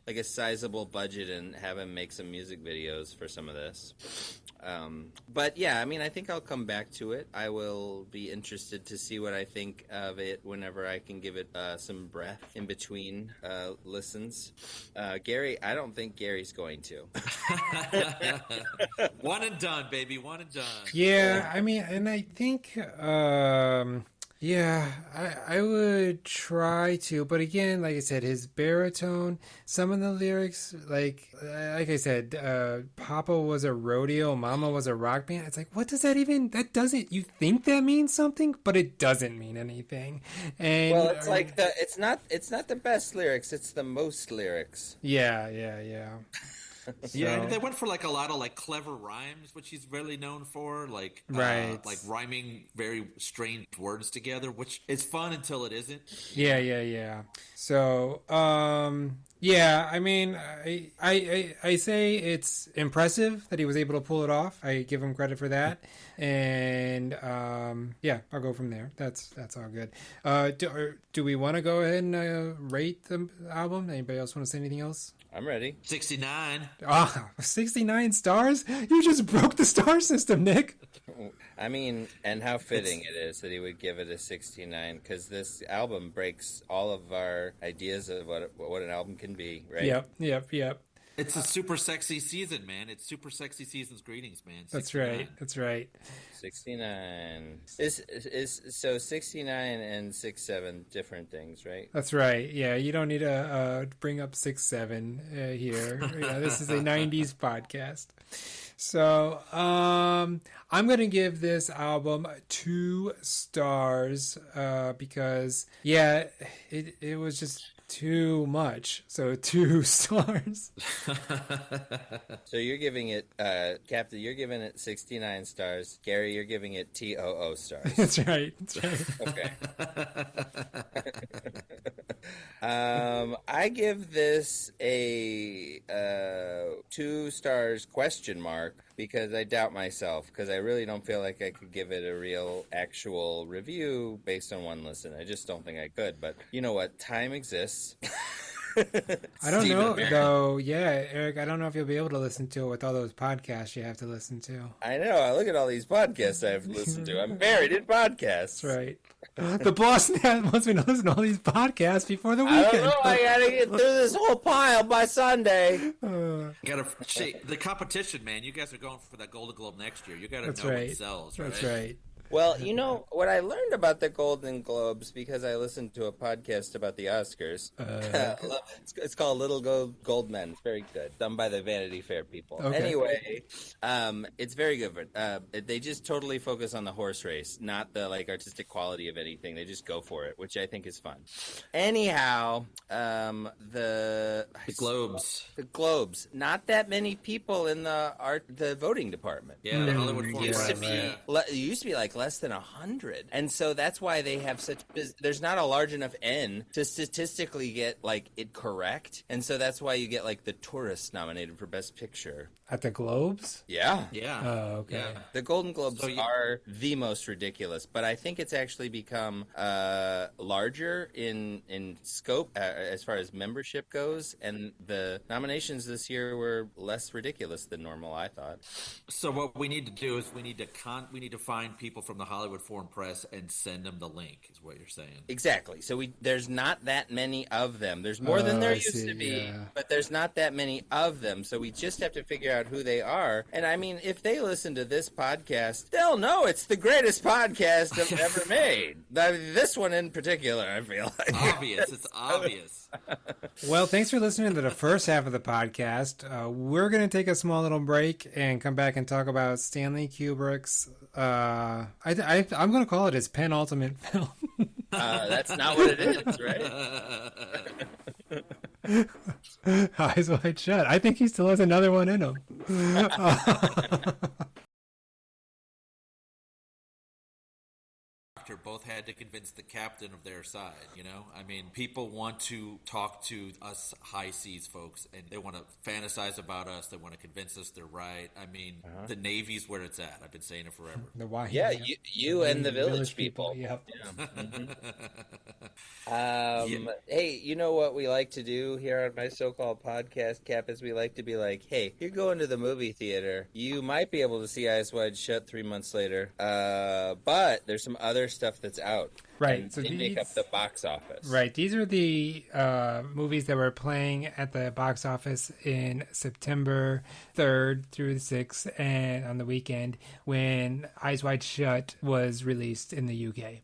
like a sizable budget and have him make some music videos for some of this. But yeah, I mean, I think I'll come back to it. I will be interested to see what I think of it whenever I can give it some breath in between listens. Gary, I don't think Gary's going to. One and done, baby. One and done. Yeah, I mean, and I think Yeah, I would try to, but again, like I said, his baritone, some of the lyrics, like I said, Papa was a rodeo, Mama was a rock band. It's like, what does that even? That doesn't. You think that means something, but it doesn't mean anything. And Well, it's like it's not the best lyrics. It's the most lyrics. yeah. Yeah, So- and they went for like a lot of like clever rhymes, which he's really known for, like Right. like rhyming very strange words together, which is fun until it isn't. Yeah. So, yeah, I mean, I say it's impressive that he was able to pull it off. I give him credit for that. And, yeah, I'll go from there. That's all good. Do we want to go ahead and rate the album? Anybody else want to say anything else? I'm ready. 69. 69 stars? You just broke the star system, Nick. I mean, and how fitting it is that he would give it a 69, because this album breaks all of our ideas of what an album can be, right? Yep. It's a super sexy season, man. It's super sexy season's greetings, man. 69. That's right. 69 is so 69 and 67 different things, right? That's right. Yeah, you don't need to bring up 6-7 here. Yeah, this is a 90s podcast. So, I'm going to give this album 2 stars because, yeah, it was just too much. So 2 stars. So you're giving it, Captain, you're giving it 69 stars. Gary, you're giving it TOO stars. That's right. Okay. I give this a 2 stars question mark because I doubt myself, because I really don't feel like I could give it a real actual review based on one listen. I just don't think I could. But you know what? Time exists. I don't know, though. Yeah, Eric, I don't know if you'll be able to listen to it with all those podcasts you have to listen to. I know. I look at all these podcasts I've listened to. I'm buried in podcasts. That's right. The boss wants me to listen to all these podcasts before the I weekend. don't know. I gotta get through this whole pile by Sunday. The competition, man. You guys are going for that Golden Globe next year. You got to know what sells, right? That's right. Well, you know what I learned about the Golden Globes, because I listened to a podcast about the Oscars. It's called Little Gold Men. It's very good, done by the Vanity Fair people. Okay. Anyway, it's very good. But they just totally focus on the horse race, not the artistic quality of anything. They just go for it, which I think is fun. Anyhow, the Globes. The Globes. Not that many people in the voting department. Yeah, the Hollywood Foreign Used to Press. be, it used to be less than 100, and so that's why they have such. There's not a large enough N to statistically get it correct, and so that's why you get the Tourist nominated for Best Picture At the Globes? Yeah. Oh, okay. Yeah. The Golden Globes are the most ridiculous, but I think it's actually become larger in scope as far as membership goes, and the nominations this year were less ridiculous than normal, I thought. So what we need to do is we need to find people from the Hollywood Foreign Press and send them the link, is what you're saying. Exactly. So there's not that many of them. There's more than there I used see, to be, yeah. but there's not that many of them. So we just have to figure out who they are. And I mean, if they listen to this podcast, they'll know it's the greatest podcast I've ever made. This one in particular, I feel like. Obvious. It's obvious. Well, thanks for listening to the first half of the podcast. We're going to take a small little break and come back and talk about Stanley Kubrick's, I'm going to call it his penultimate film. That's not what it is, right? Eyes Wide Shut. I think he still has another one in him. Both had to convince the captain of their side, I mean, people want to talk to us high seas folks, and they want to fantasize about us. They want to convince us they're right. I mean, the Navy's where it's at. I've been saying it forever. The why? Yeah, you and the village people. Yep. Hey, you know what we like to do here on my so-called podcast, Cap, is we like to be like, hey, you're going to the movie theater. You might be able to see Eyes Wide Shut 3 months later, but there's some other stuff that's out. Right. And So they make up the box office. Right. These are the movies that were playing at the box office in September 3rd through the 6th and on the weekend when Eyes Wide Shut was released in the UK.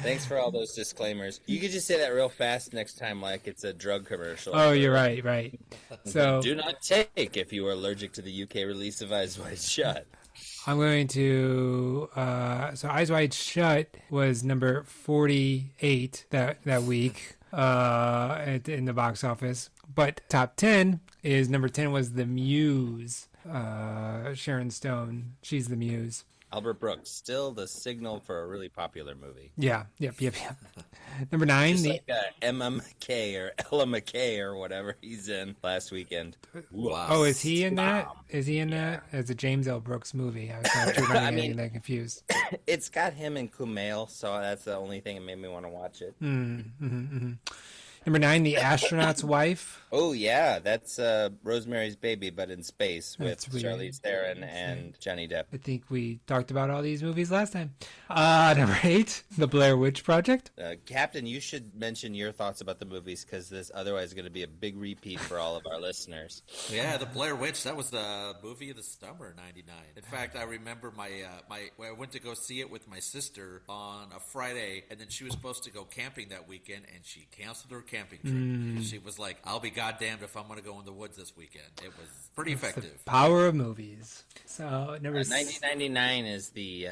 Thanks for all those disclaimers. You could just say that real fast next time, like it's a drug commercial. Oh, you're right, right. So do not take if you are allergic to the UK release of Eyes Wide Shut. I'm going to. So Eyes Wide Shut was number 48 that week in the box office. But top 10 is number 10 was The Muse. Sharon Stone. She's the Muse. Albert Brooks, still the signal for a really popular movie. Yeah. Yep. Number 9. Just like Emma McKay or Ella McKay or whatever he's in last weekend. Wow. Oh, is he in that? Is he in that? It's a James L. Brooks movie. I was getting that confused. It's got him and Kumail, so that's the only thing that made me want to watch it. Number 9, The Astronaut's Wife. Oh, yeah, that's Rosemary's Baby, but in space with That's weird. Charlize Theron and Johnny Depp. I think we talked about all these movies last time. Number 8, The Blair Witch Project. Captain, you should mention your thoughts about the movies because this otherwise is going to be a big repeat for all of our listeners. Yeah, The Blair Witch. That was the movie of the summer, '99. In fact, I remember I went to go see it with my sister on a Friday, and then she was supposed to go camping that weekend, and she canceled her camping trip. She was like, "I'll be goddamned if I'm going to go in the woods this weekend." It was pretty effective. Power of movies. So number 1999 is the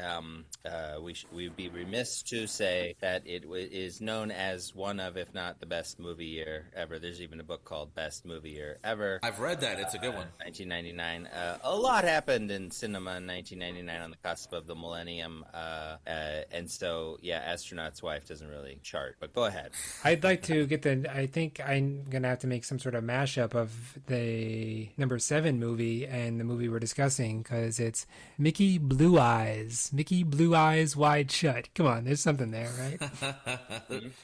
we'd be remiss to say that it is known as one of, if not the best movie year ever. There's even a book called Best Movie Year Ever. I've read that. It's a good one. 1999. A lot happened in cinema in 1999 on the cusp of the millennium, and so Astronaut's Wife doesn't really chart. But go ahead. I'd like to get I think I'm gonna have to make some sort of mashup of the number 7 movie and the movie we're discussing because it's Mickey Blue Eyes. Mickey Blue Eyes Wide Shut. Come on, there's something there, right?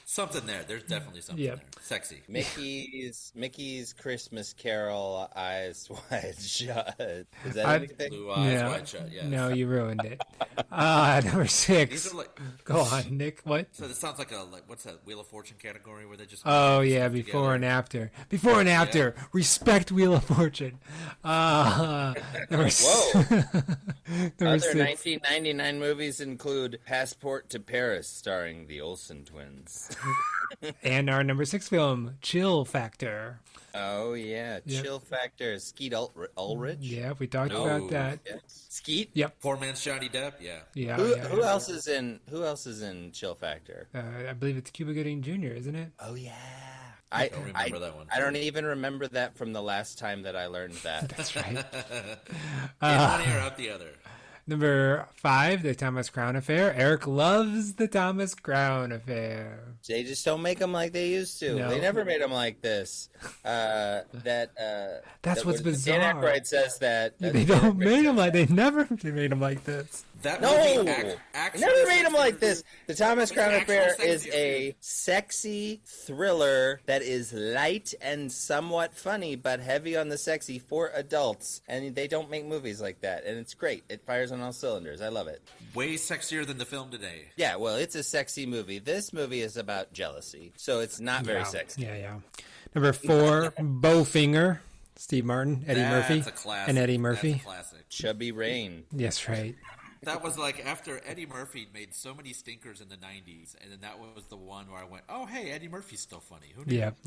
Something there. There's definitely something there. Sexy. Mickey's Christmas Carol, Eyes Wide Shut. Is that anything? Blue Eyes Wide Shut. Yeah. No, you ruined it. Number 6. These are like, go on, Nick. What? So this sounds like what's that Wheel of Fortune category where they just oh yeah, before and after. Before and after. Respect Wheel of Fortune. Number Whoa. number Other 6. 1999 movies include Passport to Paris, starring the Olsen twins. And our number 6 film, Chill Factor. Oh yeah, Yep. Chill Factor. Skeet Ulrich. Yeah, we talked about that. Yeah. Skeet. Yep. Poor man's Johnny Depp. Yeah. Yeah. Who else is in? Who else is in Chill Factor? I believe it's Cuba Gooding Jr., isn't it? Oh yeah. I don't remember that one. I don't even remember that from the last time that I learned that. That's right. In one ear, out the other. Number 5, The Thomas Crown Affair. Eric loves The Thomas Crown Affair. They just don't make them like they used to. No. They never made them like this. That's what's bizarre. Dan Aykroyd says that. They don't make them like they never made them like this. That No, movie actually never made them like this. The Thomas It's Crown an actual Affair sexy is a affair. sexy thriller that is light and somewhat funny, but heavy on the sexy for adults. And they don't make movies like that, and it's great. It fires on all cylinders. I love it. way sexier than the film today. Yeah, well, it's a sexy movie. This movie is about jealousy, so it's not very sexy. Yeah. Number 4, Bowfinger. Steve Martin, Eddie Murphy, That's a classic. and Eddie Murphy. That's a classic. Chubby Rain. Yes, right. That was like after Eddie Murphy made so many stinkers in the 90s, and then that was the one where I went, oh, hey, Eddie Murphy's still funny. Who knew? Yep.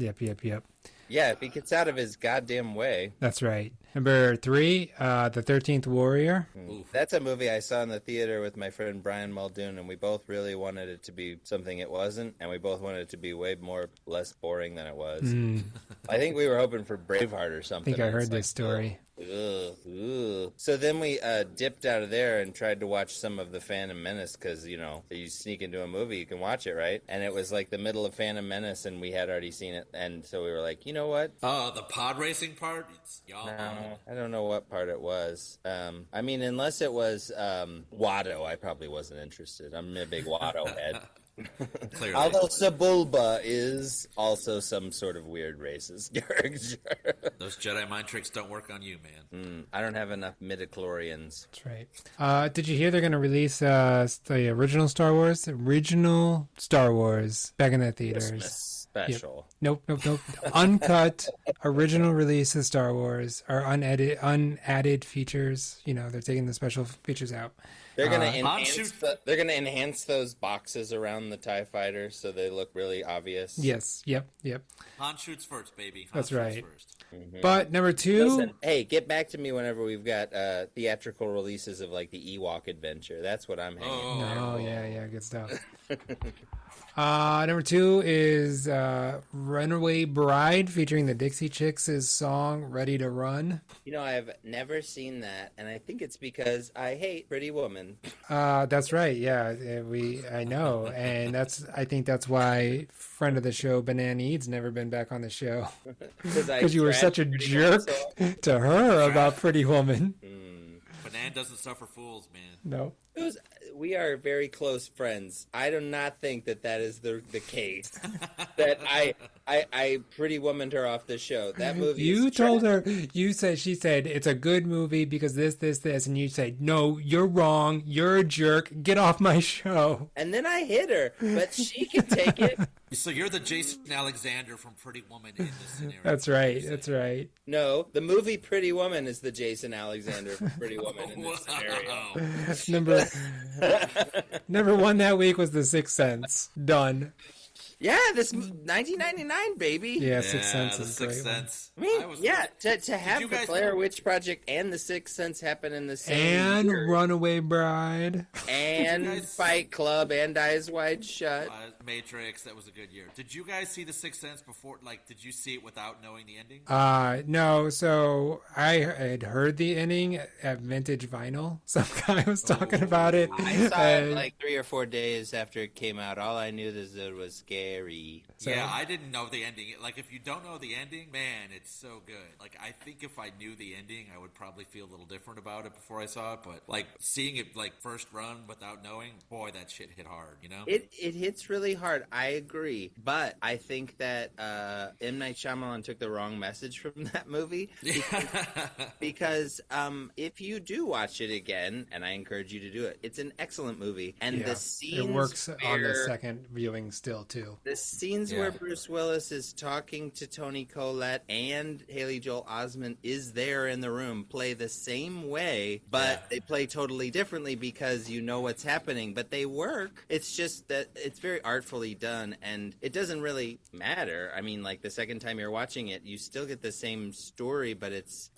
Yeah, if he gets out of his goddamn way. That's right. Number 3, The 13th Warrior. That's a movie I saw in the theater with my friend Brian Muldoon, and we both really wanted it to be something it wasn't, and we both wanted it to be way less boring than it was. I think we were hoping for Braveheart or I something. think I heard It's this story. Ugh. So then we dipped out of there and tried to watch some of the Phantom Menace because, you sneak into a movie, you can watch it, right? And it was like the middle of Phantom Menace, and we had already seen it, and so we were like, you know what? Oh, the pod racing part? It's No, I don't know what part it was. I mean, unless it was Watto, I probably wasn't interested. I'm a big Watto head. Clearly. Although Sebulba is also some sort of weird racist character. Those Jedi mind tricks don't work on you, man. I don't have enough midichlorians. That's right. Did you hear they're going to release the original Star Wars? Original Star Wars back in the theaters. Christmas special. Nope. Uncut, original release of Star Wars, or unadded features. They're taking the special features out. They're gonna enhance those boxes around the TIE fighter so they look really obvious. Yes. Yep. Han shoots first, baby. That's right. First. Mm-hmm. But number 2. Listen, hey, get back to me whenever we've got theatrical releases of like the Ewok adventure. That's what I'm hanging. Oh, yeah, good stuff. Number 2 is Runaway Bride featuring the Dixie Chicks' song Ready to Run. I've never seen that, and I think it's because I hate Pretty Woman. That's right. Yeah, I know, and I think that's why friend of the show Banana Eats never been back on the show because you were such a jerk to her about Pretty Woman. Banana doesn't suffer fools, man. No. We are very close friends. I do not think that is the case. That I Pretty Womaned her off the show. That movie. You told her. She said it's a good movie because this, and you said no. You're wrong. You're a jerk. Get off my show. And then I hit her, but she can take it. So you're the Jason Alexander from Pretty Woman in this scenario. That's right. No, the movie Pretty Woman is the Jason Alexander from Pretty Woman in this scenario. Number 1 that week was The Sixth Sense. Done. Yeah, this 1999, baby. Yeah, Sixth Sense is Sixth great. Sense. I mean, to have the Blair Witch Project and the Sixth Sense happen in the same year. Runaway Bride. And Fight Club and Eyes Wide Shut. Matrix, that was a good year. Did you guys see The Sixth Sense before? Like, did you see it without knowing the ending? No. So I had heard the ending at Vintage Vinyl. Some guy was talking about it. I saw it like 3 or 4 days after it came out. All I knew is that it was scary. So, yeah, I didn't know the ending. Like, if you don't know the ending, man, it's so good. Like, I think if I knew the ending, I would probably feel a little different about it before I saw it. But, like, seeing it, like, first run without knowing, boy, that shit hit hard, It hits really hard. I agree. But I think that M. Night Shyamalan took the wrong message from that movie. Because if you do watch it again, and I encourage you to do it, it's an excellent movie. And the scenes it works on the second viewing still, too. The scenes where Bruce Willis is talking to Toni Collette and Haley Joel Osment is there in the room play the same way, but they play totally differently because you know what's happening. But they work. It's just that it's very artfully done, and it doesn't really matter. I mean, like the second time you're watching it, you still get the same story, but it's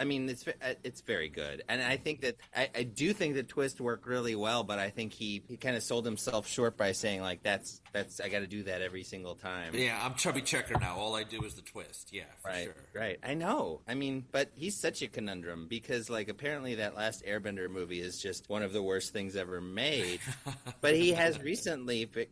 very good. And I think that I do think the twist worked really well, but I think he kind of sold himself short by saying like that's I got to do that every single time. Yeah, I'm Chubby Checker now. All I do is the twist. Yeah, for sure. Right. I know. I mean, but he's such a conundrum because, like, apparently that last Airbender movie is just one of the worst things ever made. But he has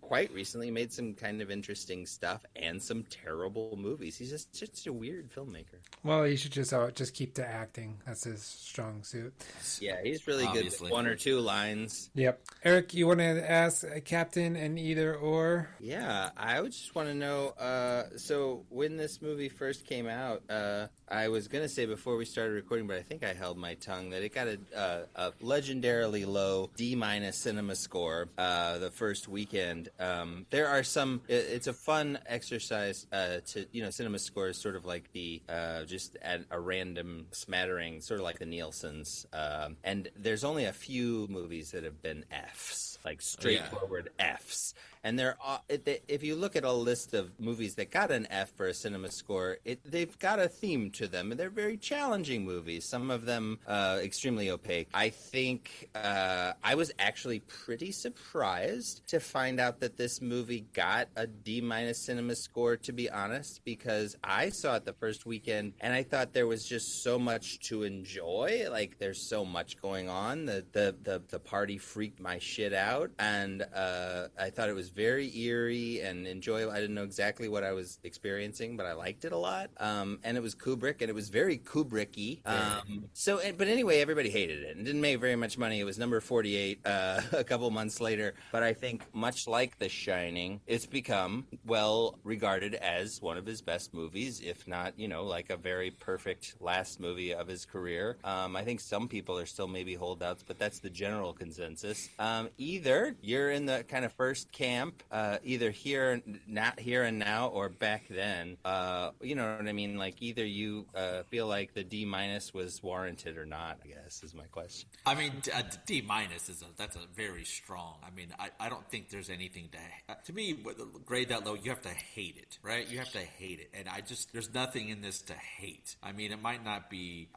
quite recently, made some kind of interesting stuff and some terrible movies. He's just such a weird filmmaker. Well, he should just keep to acting. That's his strong suit. Yeah, he's really good with 1 or 2 lines. Yep. Eric, you want to ask Captain an either or? Yeah, I would just want to know, so when this movie first came out, I was going to say before we started recording, but I think I held my tongue, that it got a legendarily low D- cinema score the first weekend. There are some, it's a fun exercise to, cinema score is sort of like the, just at a random smattering, sort of like the Nielsen's. And there's only a few movies that have been Fs, like straightforward Fs. And if you look at a list of movies that got an F for a cinema score, they've got a theme to them, and they're very challenging movies. Some of them extremely opaque. I think I was actually pretty surprised to find out that this movie got a D- cinema score, to be honest, because I saw it the first weekend, and I thought there was just so much to enjoy. Like, there's so much going on. The party freaked my shit out, and I thought it was very eerie and enjoyable. I didn't know exactly what I was experiencing, but I liked it a lot. And it was Kubrick, and it was very Kubrick-y. But anyway, everybody hated it and didn't make very much money. It was number 48 a couple months later. But I think, much like The Shining, it's become well regarded as one of his best movies, if not, like a very perfect last movie of his career. I think some people are still maybe holdouts, but that's the general consensus. Either you're in the kind of first camp camp, either here, not here and now, or back then. You know what I mean? Like either you feel like the D- was warranted or not, I guess is my question. I mean, D- that's a very strong. I mean, I don't think there's anything to me, with a grade that low, you have to hate it, right? You have to hate it. And there's nothing in this to hate. I mean, it might not be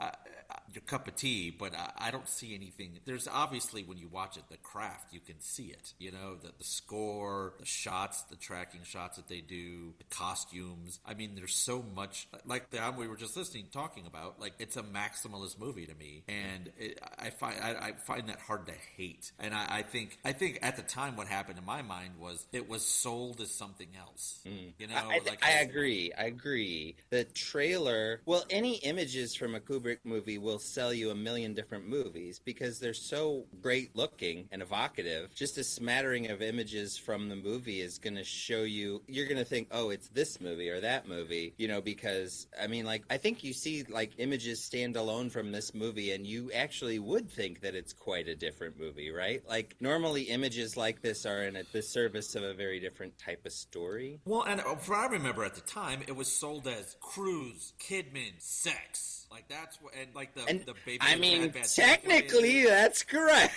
your cup of tea, but I don't see anything. There's obviously, when you watch it, the craft, you can see it. You know, the score, the shots, the tracking shots that they do, the costumes. I mean, there's so much, like the album we were just talking about, like it's a maximalist movie to me. And I find that hard to hate. And I think at the time what happened in my mind was it was sold as something else. You know, I agree. The trailer, well, any images from a Kubrick movie will sell you a million different movies because they're so great looking and evocative. Just a smattering of images from the movie is going to show you, you're going to think, oh, it's this movie or that movie, you know, because I mean, like, I think you see like images stand alone from this movie and you actually would think that it's quite a different movie, right? Like normally images like this are in the service of a very different type of story. Well, and from what I remember at the time, it was sold as Cruise, Kidman, sex. Like that's what, and like the baby. I mean, technically, that's correct.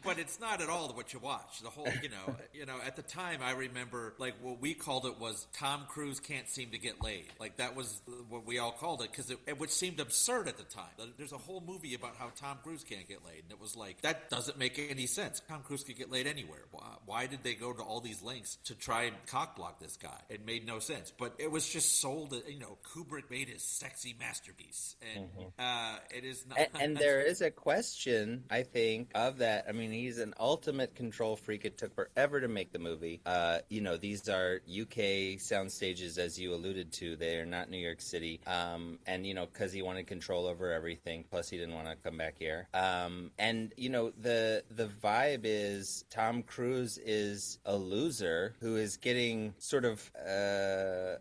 But it's not at all what you watch. The whole, you know, at the time, I remember like what we called it was Tom Cruise can't seem to get laid. Like that was what we all called it because which seemed absurd at the time. There's a whole movie about how Tom Cruise can't get laid, and it was like that doesn't make any sense. Tom Cruise could get laid anywhere. Why did they go to all these lengths to try and cockblock this guy? It made no sense. But it was just sold. You know, Kubrick made his sexy masterpiece, and it is not. And there is a question, I think, of that. I mean, he's an ultimate control freak. It took forever to make the movie. You know, these are UK sound stages, as you alluded to. They are not New York City. And you know, because he wanted control over everything. Plus, he didn't want to come back here. And you know, the vibe is Tom Cruise is a loser who is getting sort of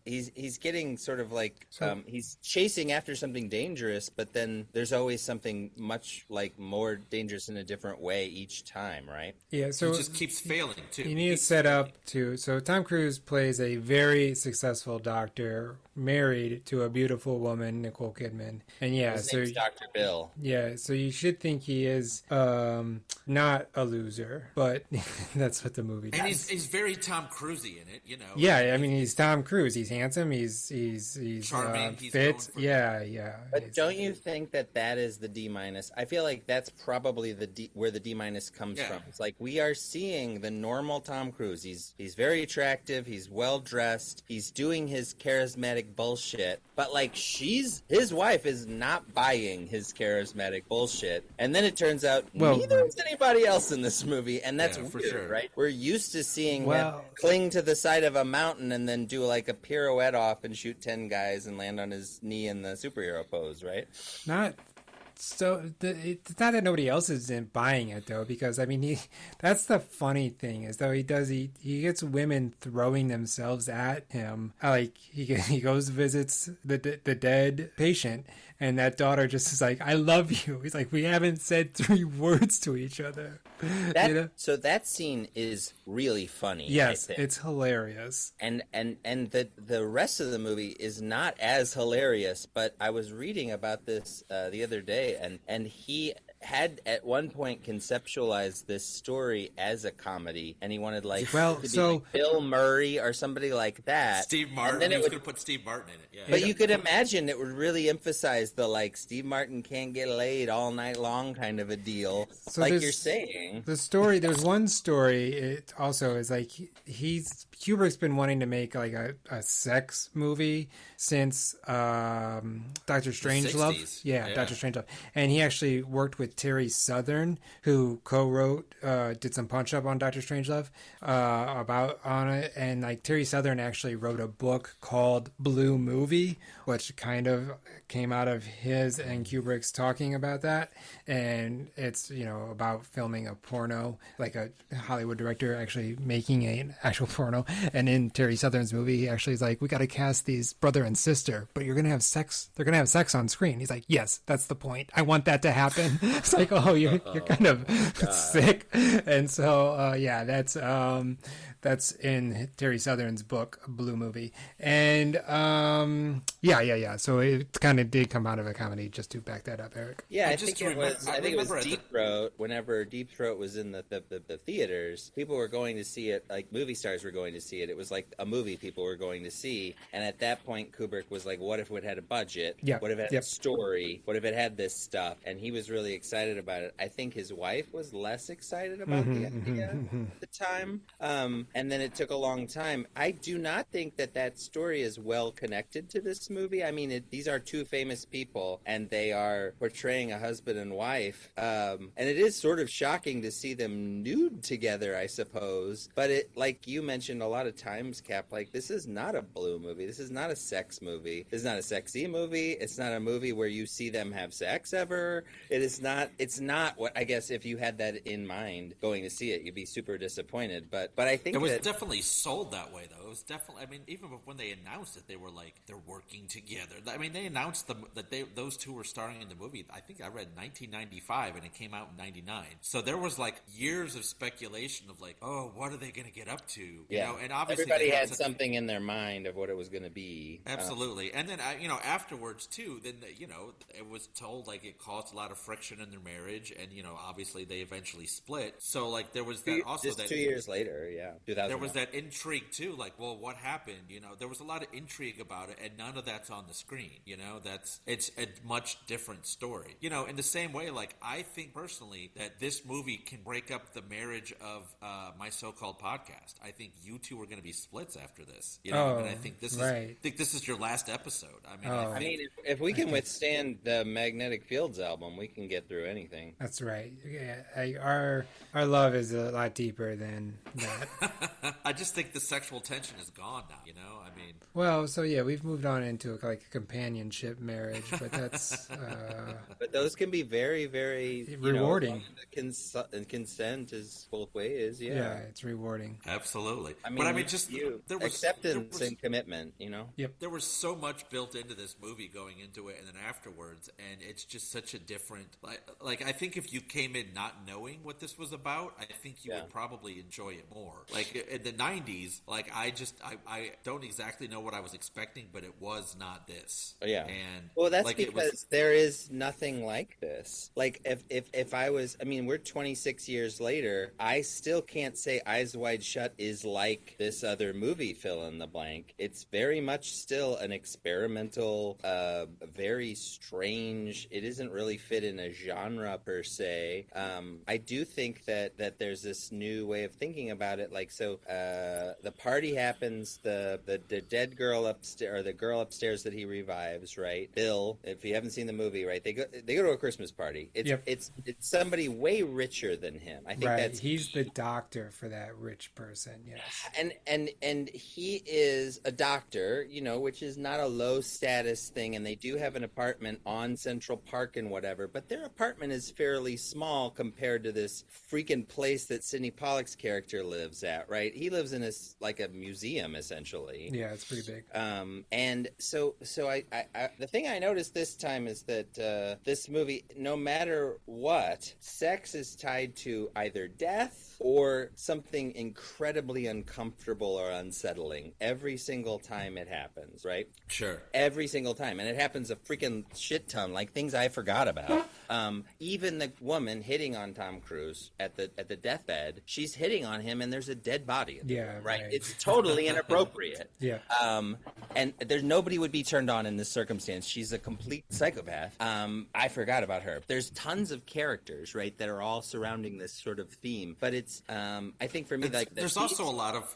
he's getting sort of like he's chasing after something dangerous, but then there's always something much like more dangerous in a different way each time, right? Yeah, so he just keeps failing too. You need to set up to. So Tom Cruise plays a very successful doctor married to a beautiful woman, Nicole Kidman, and His name's Dr. Bill. Yeah, so you should think he is not a loser, but that's what the movie does. And he's very Tom Cruisey in it, you know. Yeah, I mean he's Tom Cruise. He's handsome. He's charming. He's fit. Yeah. But don't you think that is the D-? I feel like that's probably where the D- comes from. It's like we are seeing the normal Tom Cruise. He's very attractive. He's well dressed. He's doing his charismatic bullshit. But like his wife is not buying his charismatic bullshit. And then it turns out neither is anybody else in this movie, and that's weird, for sure. Right? We're used to seeing him cling to the side of a mountain and then do like a pirouette off and shoot 10 guys and land on his knee in the superhero pose, right? Not so. It's not that nobody else isn't buying it though, because I mean, that's the funny thing is though he gets women throwing themselves at him. Like he goes visits the dead patient, and that daughter just is like, "I love you." He's like, "We haven't said 3 words to each other." So that scene is really funny. Yes, it's hilarious. And the rest of the movie is not as hilarious. But I was reading about this the other day, and he had at one point conceptualized this story as a comedy, and he wanted to be like Bill Murray or somebody like that. Steve Martin. And then he was going to put Steve Martin in it. Yeah. But you could imagine it would really emphasize the Steve Martin can't get laid all night long kind of a deal, so like you're saying. The story, there's one story. It also is like Kubrick's been wanting to make like a sex movie since Dr. Strangelove. Yeah, Dr. Strangelove, and he actually worked with Terry Southern, who co-wrote, did some punch-up on Dr. Strangelove on it, and like Terry Southern actually wrote a book called Blue Movie, which kind of came out of his and Kubrick's talking about that, and it's about filming a porno, like a Hollywood director actually making an actual porno, and in Terry Southern's movie, he actually is like, we got to cast these brother and sister, but you're gonna have sex. They're gonna have sex on screen. He's like, yes, that's the point. I want that to happen. It's like, oh, you're kind of sick. And so, yeah, that's in Terry Southern's book, Blue Movie. And yeah. So it kind of did come out of a comedy, just to back that up, Eric. Yeah, I think it was Deep Throat. Whenever Deep Throat was in the theaters, people were going to see it, like movie stars were going to see it. It was like a movie people were going to see. And at that point, Kubrick was like, what if it had a budget? Yeah. What if it had a story? What if it had this stuff? And he was really excited about it. I think his wife was less excited about the idea at the time. And then it took a long time. I do not think that story is well connected to this movie. I mean, these are two famous people, and they are portraying a husband and wife. And it is sort of shocking to see them nude together, I suppose. But it, like you mentioned a lot of times, Cap, like, this is not a blue movie. This is not a sex movie. This is not a sexy movie. It's not a movie where you see them have sex ever. It's not what, I guess, if you had that in mind going to see it, you'd be super disappointed. But I think it was definitely sold that way, though. It was definitely, I mean, even when they announced it, they were like, they're working together. I mean, they announced that those two were starring in the movie. I think I read 1995, and it came out in 99. So there was like years of speculation of like, oh, what are they going to get up to? You know, and obviously everybody had something in their mind of what it was going to be. Absolutely. And then, afterwards too, then, it was told like it caused a lot of friction in their marriage, and, obviously they eventually split. So like there was that also just 2 years later, yeah. There was that intrigue too, like, well, what happened? There was a lot of intrigue about it, and none of that's on the screen. It's a much different story. In the same way, like, I think personally that this movie can break up the marriage of my so-called podcast. I think you two are going to be splits after this. And I think this is your last episode. I mean, if we can withstand the Magnetic Fields album, we can get through anything. That's right. Yeah, our love is a lot deeper than that. I just think the sexual tension is gone now. Well, so yeah, we've moved on into like a companionship marriage, but that's. But those can be very, very rewarding. Consent is both ways. Yeah. Yeah, it's rewarding. Absolutely. There was acceptance and commitment. Yep. There was so much built into this movie going into it, and then afterwards, and it's just such a different. Like I think if you came in not knowing what this was about, I think you would probably enjoy it more. Like in the '90s, like I don't exactly know what I was expecting, but it was not this. Yeah. And well, that's because there is nothing like this. Like if I was, we're 26 years later, I still can't say Eyes Wide Shut is like this other movie, fill in the blank. It's very much still an experimental, very strange. It isn't really fit in a genre per se. I do think that there's this new way of thinking about it. Like, so the party happens, the dead girl upstairs, or the girl upstairs that he revives, right? Bill, if you haven't seen the movie, right? They go to a Christmas party. It's somebody way richer than him. I think he's the doctor for that rich person. Yes. And he is a doctor, which is not a low status thing, and they do have an apartment on Central Park and whatever, but their apartment is fairly small compared to this freaking place that Sidney Pollack's character lives at, right? He lives in this like a museum essentially. Yeah, it's pretty big. And so I the thing I noticed this time is that this movie, no matter what, sex is tied to either death or something incredibly uncomfortable or unsettling every single time it happens, right? Sure. Every single time. And it happens a freaking shit ton, like things I forgot about. Even the woman hitting on Tom Cruise at the deathbed, she's hitting on him and there's a dead body in there, right? It's totally inappropriate. Yeah. And there's nobody would be turned on in this circumstance. She's a complete psychopath. I forgot about her. There's tons of characters, right, that are all surrounding this sort of theme. But it's I think for me, like, there's also a lot of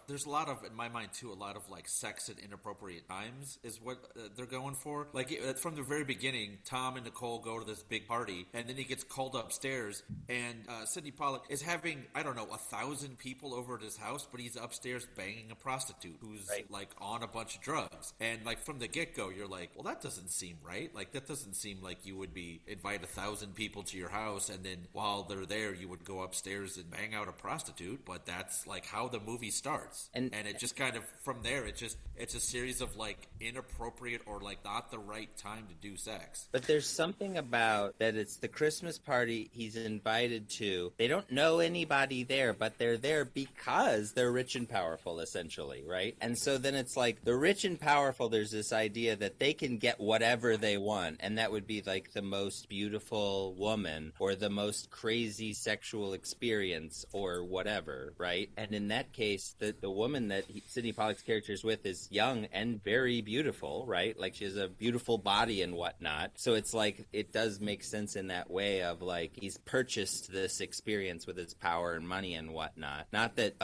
in my mind too, a lot of like sex at inappropriate times is what they're going for. Like from the very beginning, Tom and Nicole go to this big party, and then he gets called upstairs, and Sidney Pollack is having 1,000 people over at his house. house, but he's upstairs banging a prostitute who's Right. like on a bunch of drugs. And like from the get-go, you're like, well, that doesn't seem right. Like that doesn't seem like you would be invite 1,000 people to your house, and then while they're there, you would go upstairs and bang out a prostitute. But that's like how the movie starts, and it just kind of from there, it's a series of like inappropriate or like not the right time to do sex. But there's something about that it's the Christmas party he's invited to. They don't know anybody there, but they're there because they're rich and powerful, essentially, right? And so then it's like the rich and powerful, there's this idea that they can get whatever they want, and that would be like the most beautiful woman or the most crazy sexual experience or whatever, right? And in that case, the woman that Sidney Pollack's character is with is young and very beautiful, right? Like she has a beautiful body and whatnot. So it's like it does make sense in that way of like he's purchased this experience with his power and money and whatnot. Not that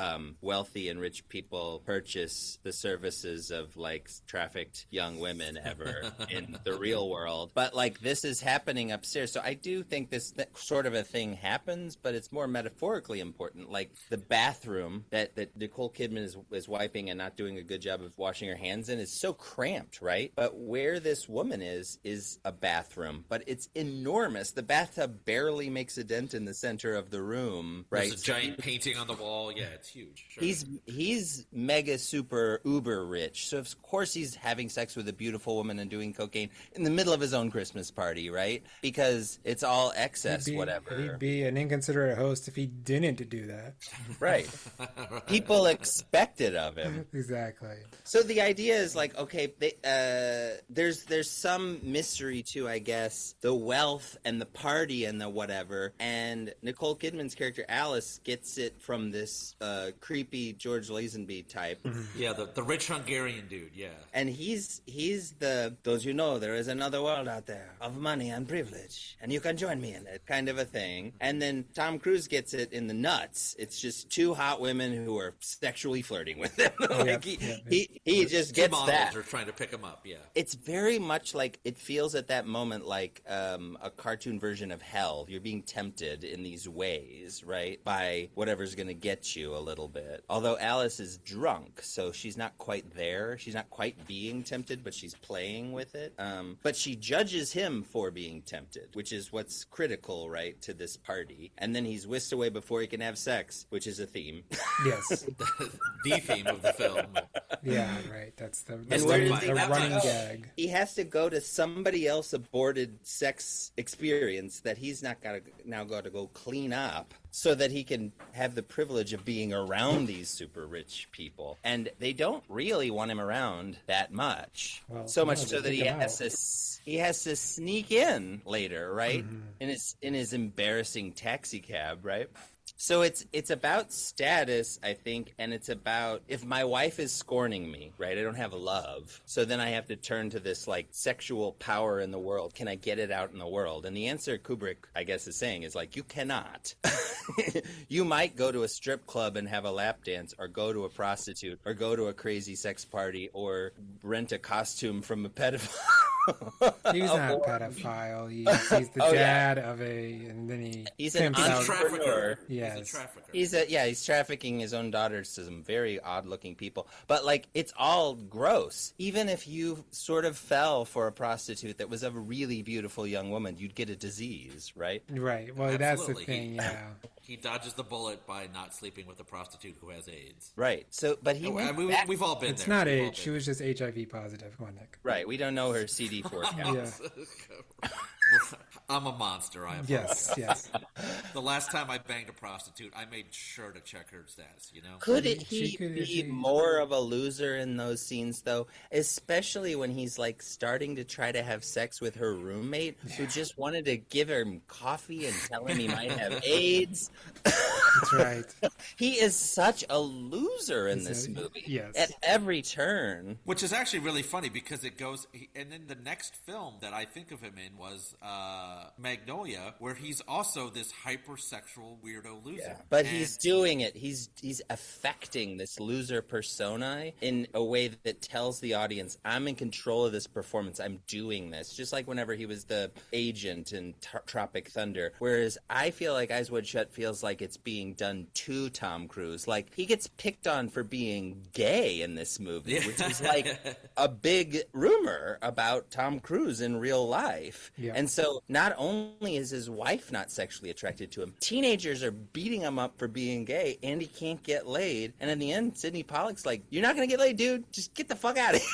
wealthy and rich people purchase the services of like trafficked young women ever in the real world, but like this is happening upstairs. So I do think this sort of a thing happens, but it's more metaphorically important. Like the bathroom that Nicole Kidman is wiping and not doing a good job of washing her hands in is so cramped, right? But where this woman is a bathroom, but it's enormous. The bathtub barely makes a dent in the center of the room, right? There's a giant painting on the wall. Yeah, it's huge. Sure. He's mega super uber rich, so of course he's having sex with a beautiful woman and doing cocaine in the middle of his own Christmas party, right? Because it's all excess, whatever. He'd be an inconsiderate host if he didn't do that. Right. People expect it of him. Exactly. So the idea is like, okay, there's some mystery to, I guess, the wealth and the party and the whatever. And Nicole Kidman's character Alice gets it from this creepy George Lazenby type. Yeah, the rich Hungarian dude. Yeah, And he's the, don't you know there is another world out there of money and privilege, and you can join me in it, kind of a thing. And then Tom Cruise gets it in the nuts. It's just two hot women who are sexually flirting with him. Like he just two gets models that. are trying to pick him up. Yeah, It's very much like it feels at that moment like a cartoon version of hell. You're being tempted in these ways, right? By whatever's going to get you a little bit. Although Alice is drunk, so she's not quite there. She's not quite being tempted, but she's playing with it. But she judges him for being tempted, which is what's critical, right, to this party. And then he's whisked away before he can have sex, which is a theme. Yes. the theme of the film. Yeah, right. That's the where does he have to running go? gag. He has to go to somebody else aborted sex experience that he's not got to go clean up so that he can have the privilege of being around these super rich people. And they don't really want him around that much. Well, so much no, so they that he kick him has to sneak in later, right? In his embarrassing taxi cab, right? So it's about status, I think, and it's about if my wife is scorning me, right? I don't have love. So then I have to turn to this like sexual power in the world. Can I get it out in the world? And the answer Kubrick, I guess, is saying is like, you cannot. You might go to a strip club and have a lap dance, or go to a prostitute, or go to a crazy sex party, or rent a costume from a pedophile. He's not a pedophile. He's the dad of and then he's an pimps out. entrepreneur. Yes. He's a trafficker. He's trafficking his own daughters to some very odd-looking people. But, like, it's all gross. Even if you sort of fell for a prostitute that was a really beautiful young woman, you'd get a disease, right? Right. Well, Absolutely. that's the thing, yeah. He dodges the bullet by not sleeping with a prostitute who has AIDS. Right. So, but he went back. We've all been It's there. not We've all AIDS. been She was just HIV positive. Come on, Nick. Right. We don't know her CD4 count. Yeah. I'm a monster. I apologize. Yes. The last time I banged a prostitute, I made sure to check her status, you know? Could She he could- be she- more of a loser in those scenes, though? Especially when he's, like, starting to try to have sex with her roommate, who just wanted to give him coffee and tell him he might have AIDS. That's right. He is such a loser in this movie. Yes. At every turn. Which is actually really funny because it goes, and then the next film that I think of him in was Magnolia, where he's also this hypersexual weirdo loser. But And he's doing it. He's affecting this loser persona in a way that tells the audience, I'm in control of this performance. I'm doing this. Just like whenever he was the agent in Tropic Thunder. Whereas I feel like Eyes Wide Shut feels like it's being being done to Tom Cruise. Like, he gets picked on for being gay in this movie, which is like a big rumor about Tom Cruise in real life. Yeah. And so not only is his wife not sexually attracted to him, teenagers are beating him up for being gay, and he can't get laid. And in the end, Sidney Pollack's like, "You're not going to get laid, dude. Just get the fuck out of here."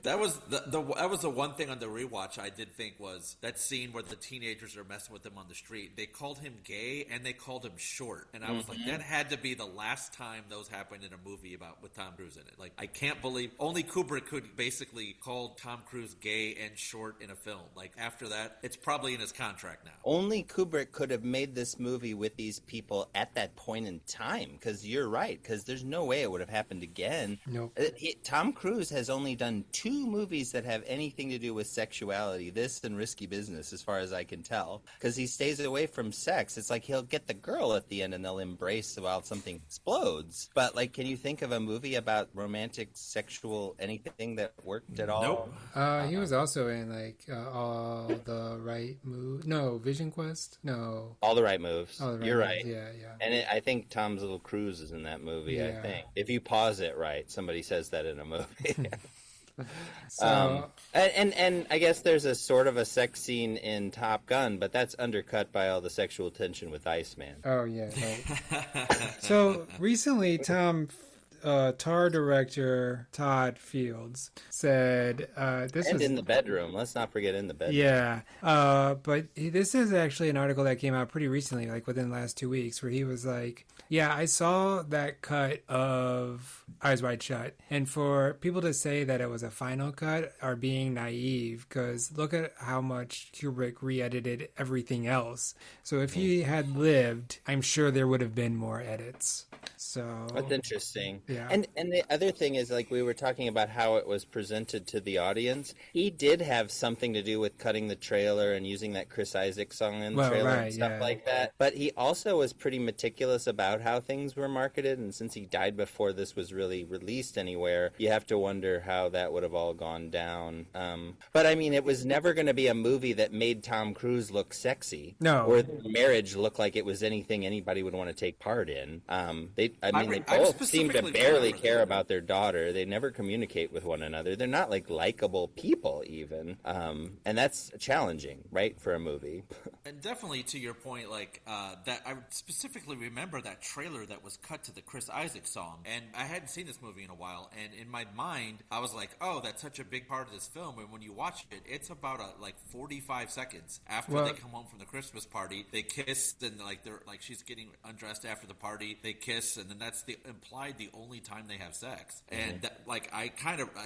That was the one thing on the rewatch I did think was that scene where the teenagers are messing with him on the street. They called him gay and they called him short, and I was like, that had to be the last time those happened in a movie with Tom Cruise in it. Like, I can't believe only Kubrick could basically call Tom Cruise gay and short in a film. Like, after that, it's probably in his contract now. Only Kubrick could have made this movie with these people at that point in time, because you're right, because there's no way it would have happened again. Nope. Tom Cruise has only done 2 movies that have anything to do with sexuality, this and Risky Business, as far as I can tell, because he stays away from sex. It's like he'll get the girl at the end and they'll embrace while something explodes. But, like, can you think of a movie about romantic, sexual, anything that worked at all? Nope. He was also in, like, All the Right Moves. No, Vision Quest? No. All the Right Moves. All the Right You're Moves. right. Yeah. And I think Tom's little cruise is in that movie, I Yeah. think. If you pause it right, somebody says that in a movie. So, and I guess there's a sort of a sex scene in Top Gun, but that's undercut by all the sexual tension with Iceman. oh, yeah. Right. So, recently, Tar director Todd Fields said this And was in the bedroom. Let's not forget in the bedroom. yeah, but this is actually an article that came out pretty recently, like within the last 2 weeks, where he was like, yeah, I saw that cut of Eyes Wide Shut, and for people to say that it was a final cut are being naive, because look at how much Kubrick re-edited everything else. So if he had lived, I'm sure there would have been more edits. So That's interesting. Yeah. And the other thing is, like, we were talking about how it was presented to the audience. He did have something to do with cutting the trailer and using that Chris Isaac song in the trailer and stuff like that. But he also was pretty meticulous about how things were marketed. And since he died before this was really released anywhere, you have to wonder how that would have all gone down. But I mean, it was never going to be a movie that made Tom Cruise look sexy. No. Or the marriage look like it was anything anybody would want to take part in. They both seem to barely care about their daughter. They never communicate with one another. They're not like likable people even. And that's challenging, right, for a movie. And definitely to your point, like that, I specifically remember that trailer that was cut to the Chris Isaac song, and I hadn't seen this movie in a while. And in my mind, I was like, "Oh, that's such a big part of this film." And when you watch it, it's about 45 seconds after they come home from the Christmas party. They kiss, and they're like she's getting undressed after the party. They kiss, and then that's the only time they have sex. And that, I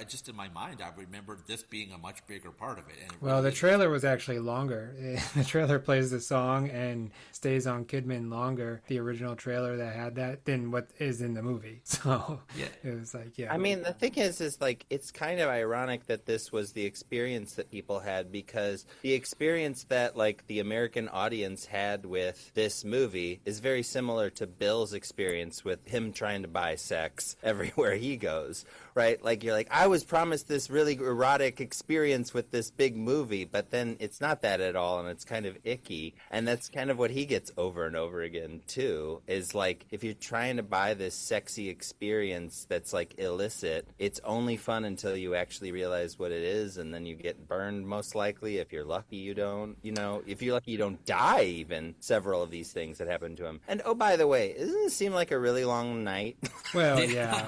just in my mind, I remembered this being a much bigger part of it. And the trailer was actually longer. The trailer plays the song and stays on Kidman longer, the original trailer that had that, than what is in the movie. So it was like, yeah. I mean, the thing is like, it's kind of ironic that this was the experience that people had, because the experience that, like, the American audience had with this movie is very similar to Bill's experience with him trying to buy sex everywhere he goes, right? Like, you're like, I was promised this really erotic experience with this big movie, but then it's not that at all, and it's kind of icky. And that's kind of what he gets over and over again, too, is like, if you're trying to buy this sexy experience that's, like, illicit, it's only fun until you actually realize what it is, and then you get burned, most likely. If you're lucky, you don't. If you're lucky, you don't die, even. Several of these things that happened to him. And, oh, by the way, doesn't it seem like a really long night? Well, yeah.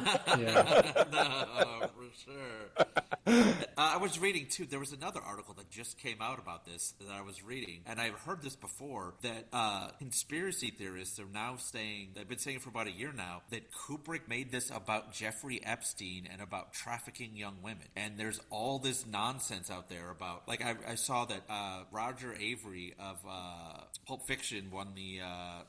No, for sure. I was reading, too, there was another article that just came out about this that I was reading, and I've heard this before, that conspiracy theorists are now saying, they've been saying for about a year now, that Kubrick made this about Jeffrey Epstein and about trafficking young women. And there's all this nonsense out there about, like, I saw that Roger Avery of Pulp Fiction won the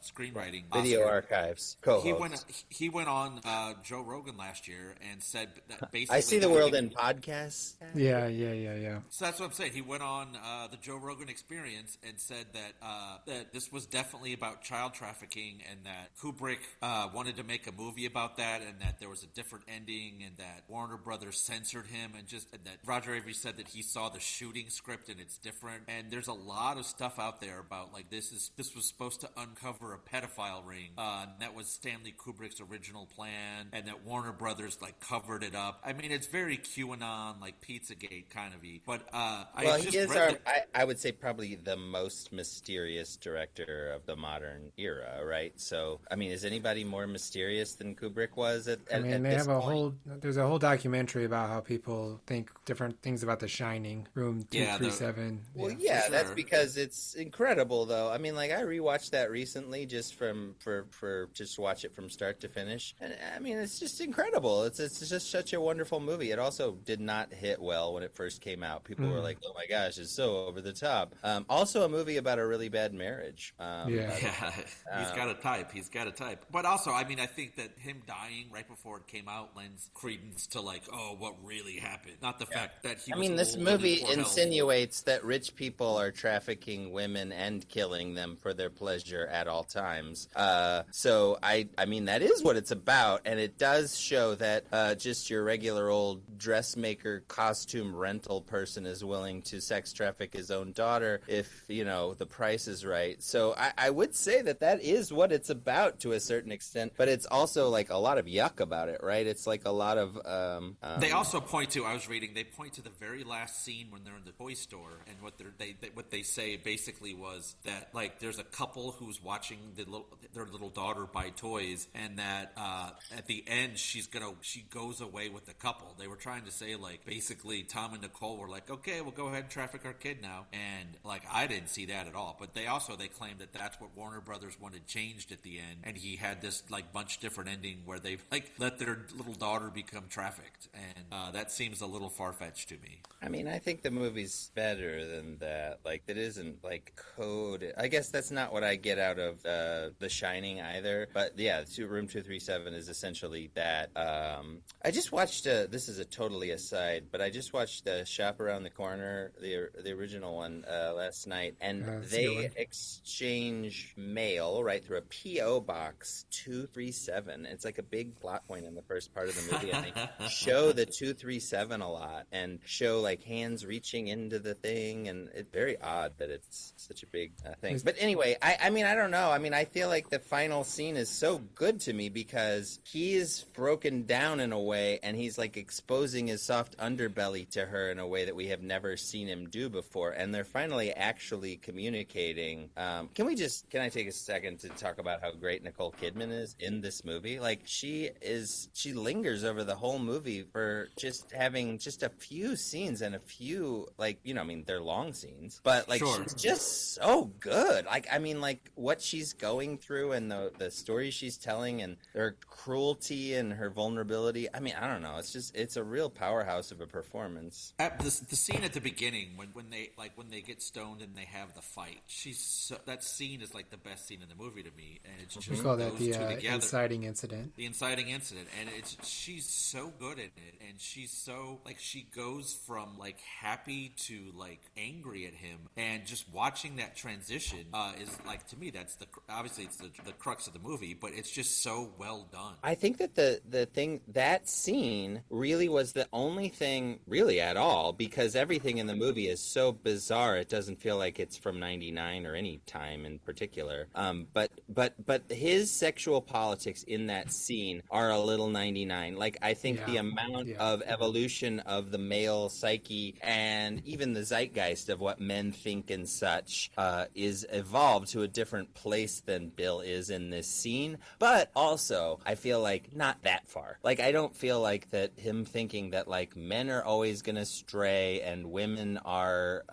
screenwriting Video Oscar. Archives co-host. He went on Joe Rogan last year and said that basically. I see the world in podcasts. Yeah. So that's what I'm saying. He went on the Joe Rogan Experience and said that this was definitely about child trafficking, and that Kubrick wanted to make a movie about that, and that there was a different ending, and that Warner Brothers censored him, and that Roger Avery said that he saw the shooting script and it's different. And there's a lot of stuff out there about like this was supposed to uncover a pedophile ring, and that was Stanley Kubrick's original plan, and that Warner Brothers like covered it up. I mean, it's very QAnon, like Pizzagate kind of y. But he is I would say probably the most mysterious director of the modern era, right? So, I mean, is anybody more mysterious than Kubrick was at I mean, at they this have point? there's a whole documentary about how people think different things about The Shining, Room 237. Well, for that's sure. because it's incredible, though. I mean, like I rewatched that recently just just to watch it from start to finish, and I mean, it's just incredible. It's just such a wonderful movie. It also did not hit well when it first came out. People were like, "Oh my gosh, it's so over the top." Also, a movie about a really bad marriage. He's got a type. He's got a type. But also, I mean, I think that him dying right before it came out lends credence to like, oh, what really happened, not the fact that he. I mean, this movie insinuates that rich people are trafficking women and killing them for their pleasure at all times. So I mean, that is what it's about, and it does show that just your regular old dressmaker costume rental person is willing to sex traffic his own daughter if, you know, the price is right. So I would say that is what it's about to a certain extent, but it's also like a lot of yuck about it, right? It's like a lot of... They also point to, I was reading, they point to the very last scene when they're in the toy store, and what they say basically was that, like, there's a couple who's watching their little daughter buy toys, and that at the end she goes away with the couple. They were trying to say, like, basically Tom and Nicole were like, okay, we'll go ahead and traffic our kid now, and like I didn't see that at all. But they claimed that that's what Warner Brothers wanted changed at the end, and he had this like bunch different ending where they like let their little daughter become trafficked, and that seems a little far-fetched to me. I mean, I think the movie's better than that. Like, it isn't like code. I guess that's not what I get out of The Shining either. But yeah, Room 237 is essentially that. I just watched. This is a totally aside, but I just watched Shop Around the Corner, the original one, last night, and they exchange mail right through a PO box 237. It's like a big plot point in the first part of the movie. And they show the 237 a lot and show like hands reaching into the thing, and it's very odd that it's such a big thing. But anyway, I mean, I don't know. I mean, I feel like the final scene is so good to me because he's broken down in a way, and he's like exposing his soft underbelly to her in a way that we have never seen him do before, and they're finally actually communicating. Can I take a second to talk about how great Nicole Kidman is in this movie? Like, she lingers over the whole movie for just having just a few scenes and a few, like, you know, I mean, they're long scenes, but like, Sure. She's just so good. Like, I mean, like what she's going through and the stories she's telling and her cruelty and her vulnerability. I mean, I don't know. It's a real powerhouse of a performance. The scene at the beginning when they get stoned and they have the fight, that scene is like the best scene in the movie to me, and it's just We call that those the two together. inciting incident. The inciting incident, and she's so good at it, and she's so like she goes from like happy to like angry at him, and just watching that transition is like, to me, that's obviously it's the crux of the movie, but it's just so well done. I think that that scene really was the only thing really at all, because everything in the movie is so bizarre. It doesn't feel like it's from '99 or any time in particular. But his sexual politics in that scene are a little '99. Like, I think the amount of evolution of the male psyche and even the zeitgeist of what men think and such is evolved to a different place than Bill is in this scene. But also, I feel like not that far. Like, I don't feel like that him thinking that like men are always going to stray and women are,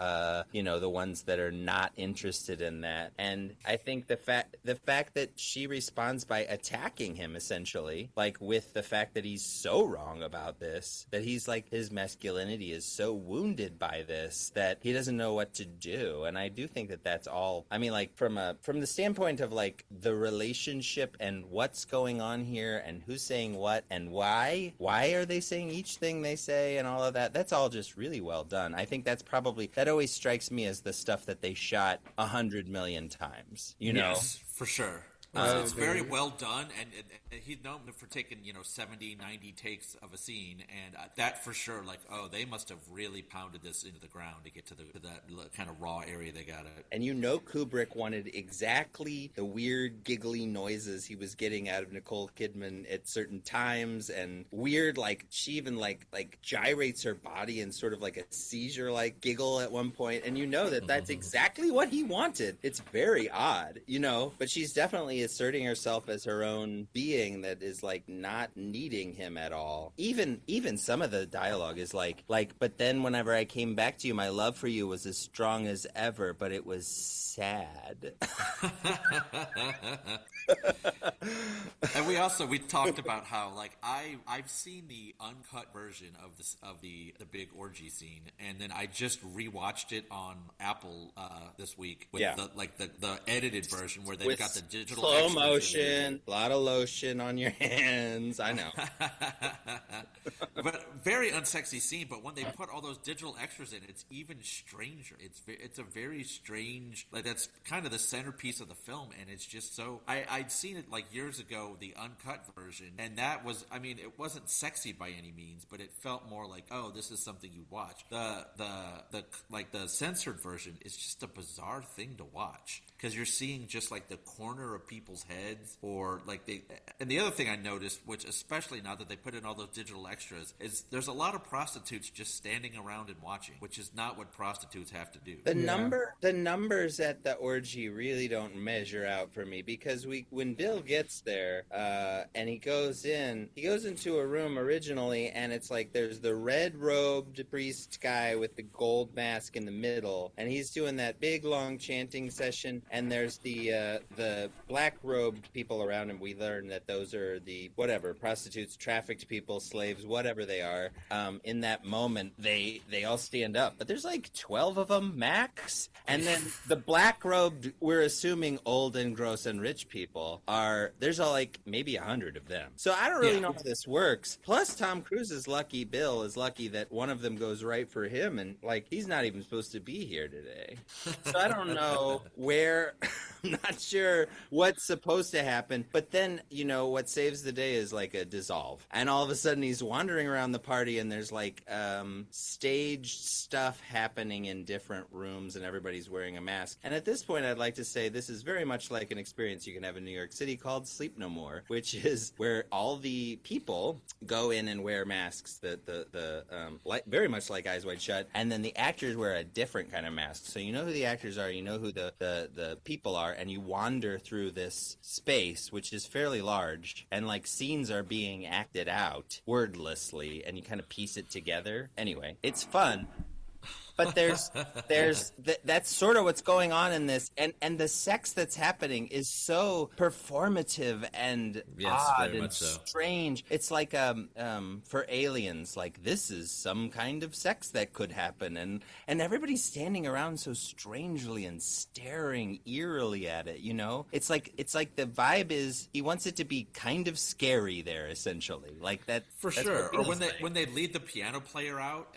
the ones that are not interested in that. And I think the fact that she responds by attacking him essentially, like with the fact that he's so wrong about this, that he's like, his masculinity is so wounded by this that he doesn't know what to do. And I do think that that's all. I mean, like from the standpoint of like the relationship and what's going on here and who's saying what and why are they saying each thing they say and all of that. That's all just really well done. I think that's probably, that always strikes me as the stuff that they shot 100 million times, you know? Yes, for sure. It's very well done, and he's known for taking 70, 90 takes of a scene, and that for sure, like, oh, they must have really pounded this into the ground to get to that kind of raw area they got it. And Kubrick wanted exactly the weird giggly noises he was getting out of Nicole Kidman at certain times, and weird, like, she even like gyrates her body in sort of like a seizure like giggle at one point, and that's exactly what he wanted. It's very odd, but she's definitely asserting herself as her own being that is like not needing him at all. Even some of the dialogue is like, but then whenever I came back to you, my love for you was as strong as ever, but it was sad. And we talked about how, like, I've seen the uncut version of the big orgy scene, and then I just rewatched it on Apple this week with the edited version where they've got the digital slow motion, a lot of lotion on your hands. I know. But very unsexy scene. But when they put all those digital extras in, it's even stranger. It's a very strange, like, that's kind of the centerpiece of the film, and it's just so. I'd seen it like years ago, the uncut version, and that was, I mean, it wasn't sexy by any means, but it felt more like, oh, this is something you watch. The censored version is just a bizarre thing to watch, because you're seeing just like the corner of people's heads, or like and the other thing I noticed, which especially now that they put in all those digital extras, is there's a lot of prostitutes just standing around and watching, which is not what prostitutes have to do. The numbers at the orgy really don't measure out for me, because when Bill gets there, and he goes into a room originally, and it's like there's the red-robed priest guy with the gold mask in the middle, and he's doing that big long chanting session, and there's the black-robed people around him. We learn that those are the whatever prostitutes, trafficked people, slaves, whatever they are. In that moment, they all stand up, but there's like 12 of them max, and then the black-robed, we're assuming old and gross and rich people there's like maybe 100 of them. So I don't really know how this works. Plus, Tom Cruise's lucky, Bill is lucky that one of them goes right for him, and like he's not even supposed to be here today. So I don't know where. I'm not sure what's supposed to happen. But then, what saves the day is like a dissolve. And all of a sudden he's wandering around the party, and there's like staged stuff happening in different rooms, and everybody's wearing a mask. And at this point, I'd like to say this is very much like an experience you can have in New York City called Sleep No More, which is where all the people go in and wear masks, very much like Eyes Wide Shut, and then the actors wear a different kind of mask. So you know who the actors are, you know who the people are, and you wander through this space, which is fairly large, and like scenes are being acted out wordlessly, and you kind of piece it together. Anyway, it's fun. But that's sort of what's going on in this, and the sex that's happening is so performative and odd and strange. It's like for aliens, like this is some kind of sex that could happen, and everybody's standing around so strangely and staring eerily at it. It's like the vibe is he wants it to be kind of scary there, essentially, like that for sure. Or when they lead the piano player out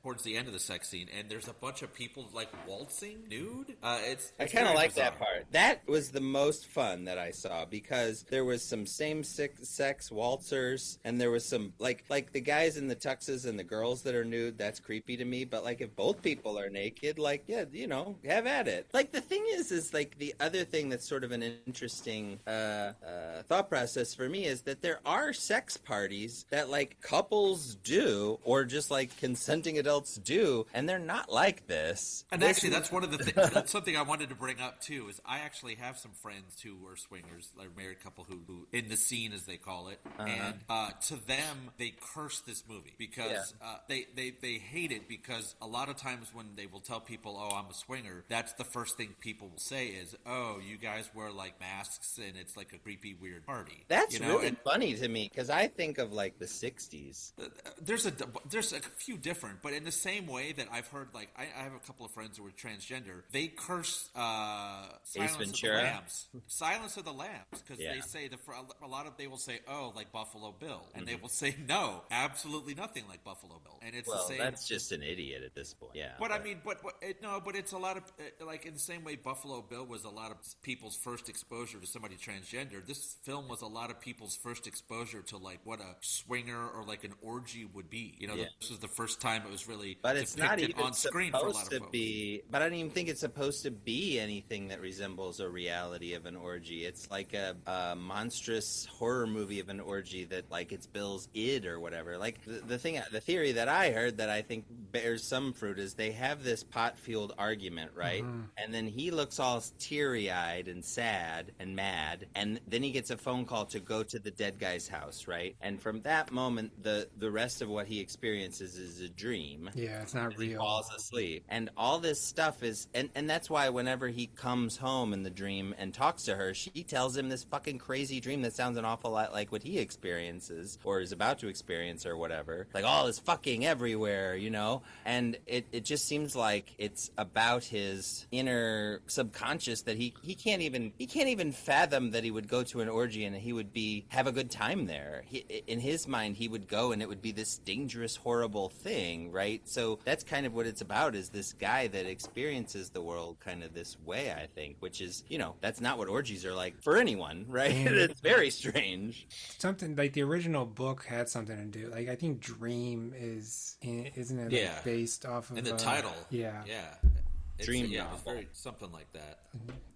towards the end of the sex scene, and there's a bunch of people like waltzing nude. I kind of like that part. That was the most fun that I saw, because there was some same-sex waltzers, and there was some like the guys in the tuxes and the girls that are nude. That's creepy to me. But like if both people are naked, like have at it. Like the thing is like the other thing that's sort of an interesting thought process for me is that there are sex parties that like couples do, or just like consenting adults do, and they're not like this. And actually, that's one of the things. That's something I wanted to bring up too. Is I actually have some friends who are swingers, like a married couple who in the scene, as they call it, and to them they curse this movie because they hate it, because a lot of times when they will tell people, "Oh, I'm a swinger," that's the first thing people will say is, "Oh, you guys wear like masks and it's like a creepy, weird party." That's really funny to me, because I think of like the '60s. There's a few different, but in the same way way that I've heard, like, I have a couple of friends who are transgender. They curse Ace Silence of the Ventura? Lambs. Silence of the Lambs, because Yeah. they say a lot of they will say, oh, like Buffalo Bill, and they will say no, absolutely nothing like Buffalo Bill, and it's Well, the same. that's just an idiot at this point. Yeah. But I mean, but it's a lot of like in the same way Buffalo Bill was a lot of people's first exposure to somebody transgender. This film was a lot of people's first exposure to like what a swinger or like an orgy would be. You know, this was the first time it was really But it's not depicted even on screen for a lot supposed of to folks. be. But I don't even think it's supposed to be anything that resembles a reality of an orgy. It's like a monstrous horror movie of an orgy that like it's Bill's id or whatever. Like the theory that I heard that I think bears some fruit is they have this pot-fueled argument, right? And then he looks all teary-eyed and sad and mad, and then he gets a phone call to go to the dead guy's house, right? And from that moment, the rest of what he experiences is a dream. Yeah, it's not He real. falls asleep, and all this stuff is, and that's why whenever he comes home in the dream and talks to her, she tells him this fucking crazy dream that sounds an awful lot like what he experiences or is about to experience or whatever, like all this fucking everywhere, you know. And it just seems like it's about his inner subconscious that he can't even fathom that he would go to an orgy and he would have a good time there. In his mind, he would go and it would be this dangerous, horrible thing, right? So that's kind of what it's about, is this guy that experiences the world kind of this way, I think, which is, you know, that's not what orgies are like for anyone, right? It's very strange. Something like the original book had something to do. Like I think Dream isn't it like based off of in the title. Yeah. Dream it's novel. very something like that.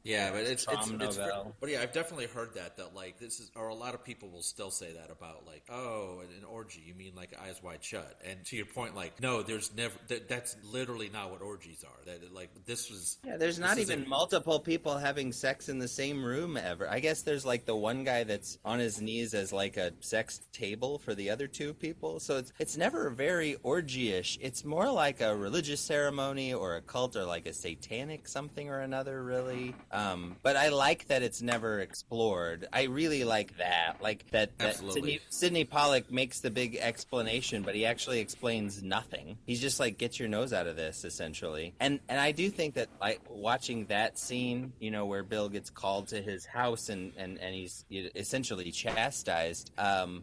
Yeah, but it's novel. but yeah, I've definitely heard that like this is, or a lot of people will still say that about like, oh, an orgy, you mean like Eyes Wide Shut? And to your point, like, no, there's never that's literally not what orgies are. That like this was There's not even multiple people having sex in the same room ever. I guess there's like the one guy that's on his knees as like a sex table for the other two people. So it's never very orgy-ish. It's more like a religious ceremony or a cult or like a satanic something or another, really. But I like that it's never explored. I really like that. Like that Sidney Pollack makes the big explanation, but he actually explains nothing. He's just like, get your nose out of this, essentially. And I do think that like watching that scene, you know, where Bill gets called to his house and he's essentially chastised,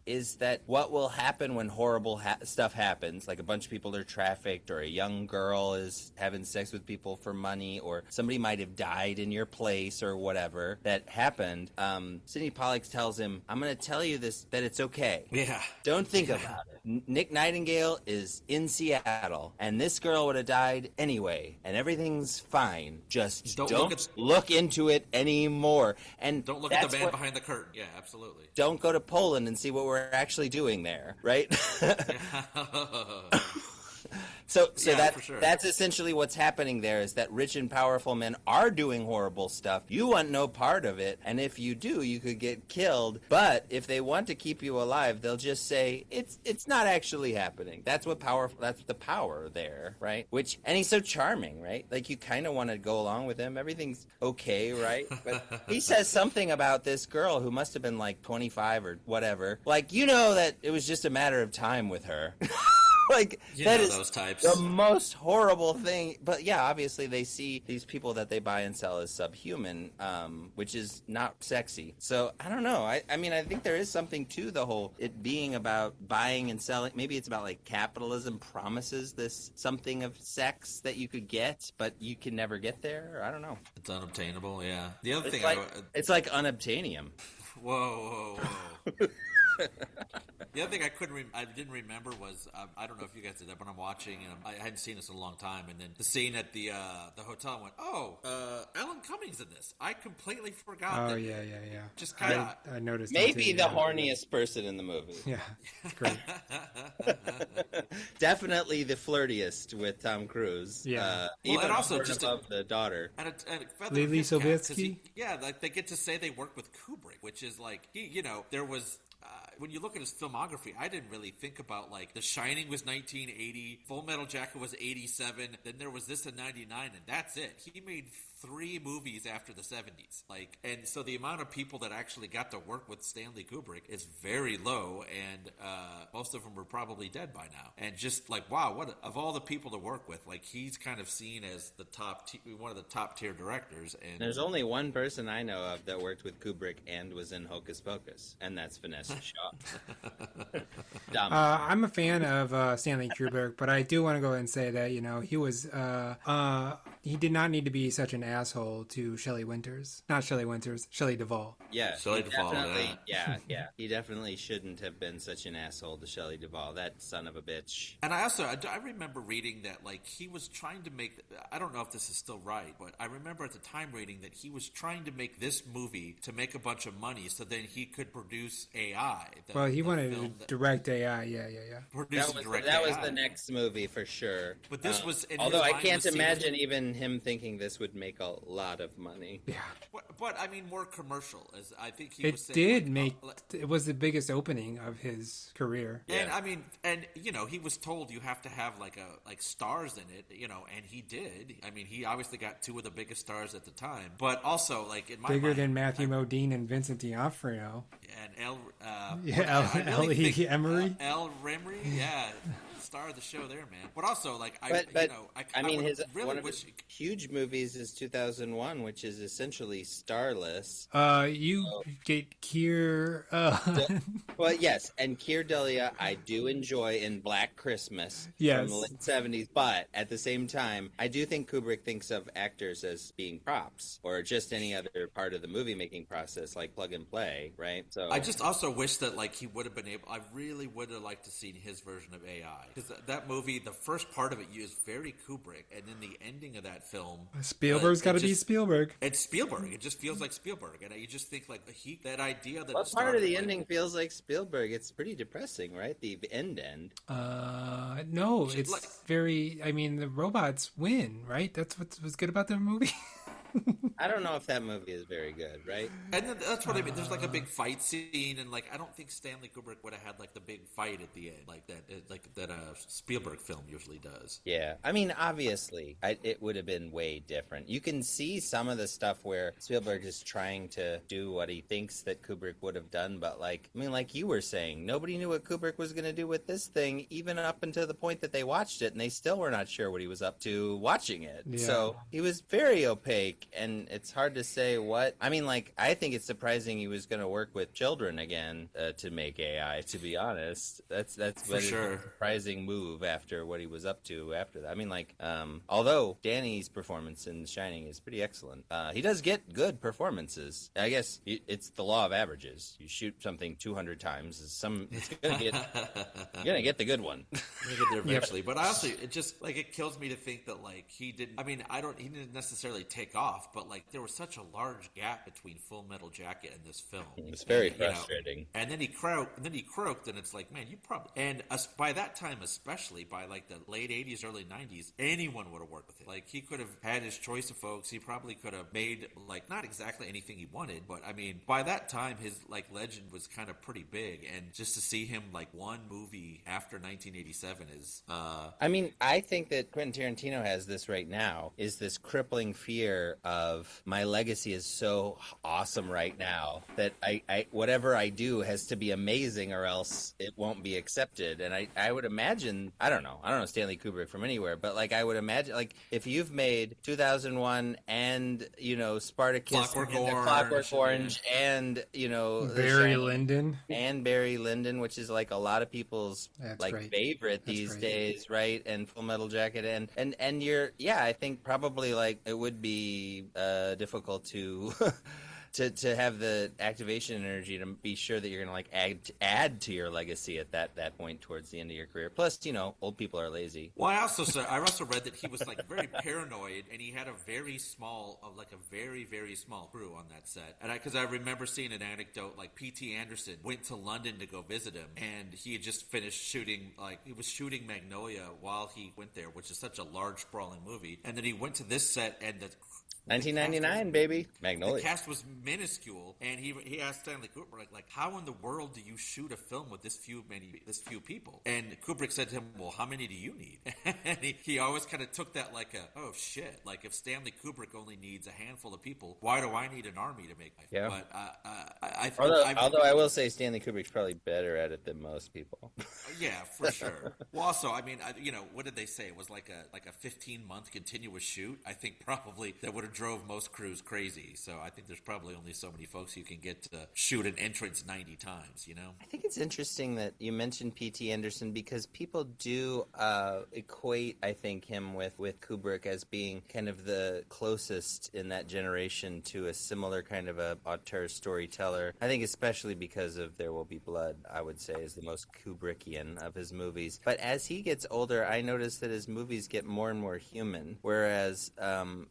is that what will happen when horrible stuff happens, like a bunch of people are trafficked or a young girl is having sex with people for money or somebody might have died in your place or whatever that happened. Sidney Pollack tells him, I'm going to tell you this, that it's okay. Yeah. Don't think about it. Nick Nightingale is in Seattle and this girl would have died anyway and everything's fine. Just don't look into it anymore. And don't look at the man behind the curtain. Yeah, absolutely. Don't go to Poland and see what we're actually doing there, right? So that's essentially what's happening there, is that rich and powerful men are doing horrible stuff. You want no part of it, and if you do, you could get killed. But if they want to keep you alive, they'll just say it's not actually happening. That's the power there, right? And he's so charming, right? Like you kind of want to go along with him. Everything's okay, right? But he says something about this girl who must have been like 25 or whatever. Like, you know that it was just a matter of time with her. Like, that is those types. The most horrible thing. But yeah, obviously they see these people that they buy and sell as subhuman, which is not sexy. So I don't know. I mean, I think there is something to the whole it being about buying and selling. Maybe it's about like capitalism promises this something of sex that you could get, but you can never get there. I don't know. It's unobtainable. Yeah. The other thing, it's like unobtainium. Whoa. The other thing I didn't remember was I don't know if you guys did that, but I'm watching and I hadn't seen this in a long time, and then the scene at the hotel went, Alan Cummings in this. I completely forgot. Oh yeah. Just kind of I noticed. Maybe the horniest person in the movie. Yeah, great. Definitely the flirtiest with Tom Cruise. Yeah. Even and also just above the daughter. And a feather Lily in his cap, 'cause Sobieski? like they get to say they worked with Kubrick, which is like there was when you look at his filmography, I didn't really think about like The Shining was 1980, Full Metal Jacket was 87, then there was this in 99, and that's it. He made 3 movies after the 70s. Like, and so the amount of people that actually got to work with Stanley Kubrick is very low, and most of them are probably dead by now. And just like, wow, what of all the people to work with, like he's kind of seen as the one of the top tier directors. And there's only one person I know of that worked with Kubrick and was in Hocus Pocus, and that's Vanessa Shaw. I'm a fan of Stanley Kubrick, but I do want to go and say that he was he did not need to be such an asshole to Shelley Winters, not Shelley Winters, Shelley Duvall. Yeah, Shelley Duvall. Yeah. He definitely shouldn't have been such an asshole to Shelley Duvall. That son of a bitch. And I remember reading that like he was trying to make. I don't know if this is still right, but I remember at the time reading that he was trying to make this movie to make a bunch of money, so then he could produce AI. He wanted to direct AI. Yeah. That was the next movie for sure. But this was. Although I can't imagine even him thinking this would make a lot of money. Yeah. But I mean, more commercial, as I think he it was saying. Did make it was the biggest opening of his career. Yeah. And I mean, he was told you have to have like stars in it, and he did. I mean, he obviously got 2 of the biggest stars at the time, but also like in my bigger mind, than Matthew Modine and Vincent D'Onofrio. And L. E. Emery. L. Remery, yeah. Star of the show there, man. But also, like, his really one of wish his huge movies is 2001, which is essentially starless. Get Keir. Well, yes, and Keir Dullea I do enjoy in Black Christmas from the late 70s, but at the same time, I do think Kubrick thinks of actors as being props or just any other part of the movie making process, like plug and play, right? So I just also wish that like he would have been able. I really would have liked to seen his version of AI. Because that movie, the first part of it is very Kubrick, and then the ending of that film, Spielberg's got to be Spielberg. It's Spielberg. It just feels like Spielberg, and you just think like that idea that. What part of the ending feels like Spielberg? It's pretty depressing, right? The end. No, it's very. I mean, the robots win, right? That's what's good about the movie. I don't know if that movie is very good, right? And that's what I mean. There's like a big fight scene, and like I don't think Stanley Kubrick would have had like the big fight at the end, like that Spielberg film usually does. Yeah, I mean, obviously, it would have been way different. You can see some of the stuff where Spielberg is trying to do what he thinks that Kubrick would have done, but like you were saying, nobody knew what Kubrick was going to do with this thing, even up until the point that they watched it, and they still were not sure what he was up to watching it. Yeah. So he was very opaque. And it's hard to say what. I mean, like, I think it's surprising he was going to work with children again to make AI. To be honest, that's for sure a surprising move after what he was up to after that. I mean, like, although Danny's performance in Shining is pretty excellent, he does get good performances. I guess it's the law of averages. You shoot something 200 times, you're gonna get the good one. You're gonna get there eventually. Yep. But honestly, it kills me to think that like he didn't. I mean, he didn't necessarily take off. But like there was such a large gap between Full Metal Jacket and this film. It's very frustrating. And then he croaked, and it's like, man, you probably by that time, especially by like the late '80s, early '90s, anyone would have worked with him. Like he could have had his choice of folks. He probably could have made like not exactly anything he wanted, but I mean, by that time, his like legend was kind of pretty big. And just to see him like one movie after 1987 is. I mean, I think that Quentin Tarantino has this right now. Is this crippling fear of my legacy is so awesome right now that I whatever I do has to be amazing or else it won't be accepted. And I would imagine, I don't know Stanley Kubrick from anywhere, but like I would imagine like if you've made 2001 and Spartacus Clockwork Orange and Barry Lyndon, which is like a lot of people's favorite these days, right? And Full Metal Jacket and you're I think probably like it would be difficult to to have the activation energy to be sure that you're going to like add to your legacy at that point towards the end of your career. Plus, old people are lazy. Well, I also read that he was like very paranoid, and he had a very very small crew on that set. And because I remember seeing an anecdote like P.T. Anderson went to London to go visit him, and he had just finished shooting he was shooting Magnolia while he went there, which is such a large sprawling movie. And then he went to this set, and 1999, baby. The Magnolia. cast was minuscule, and he asked Stanley Kubrick like, "How in the world do you shoot a film with this few people?" And Kubrick said to him, "Well, how many do you need?" And he always kind of took that like "Oh shit!" Like if Stanley Kubrick only needs a handful of people, why do I need an army to make my film? Yeah. But Although I will say Stanley Kubrick's probably better at it than most people. yeah, for sure. Well, also, I mean, what did they say? It was like a 15-month continuous shoot. I think probably that would have drove most crews crazy. So I think there's probably only so many folks you can get to shoot an entrance 90 times. I think it's interesting that you mentioned P.T. Anderson because people do equate, I think, him with Kubrick as being kind of the closest in that generation to a similar kind of a auteur storyteller. I think especially because of There Will Be Blood, I would say, is the most Kubrickian of his movies. But as he gets older, I notice that his movies get more and more human, whereas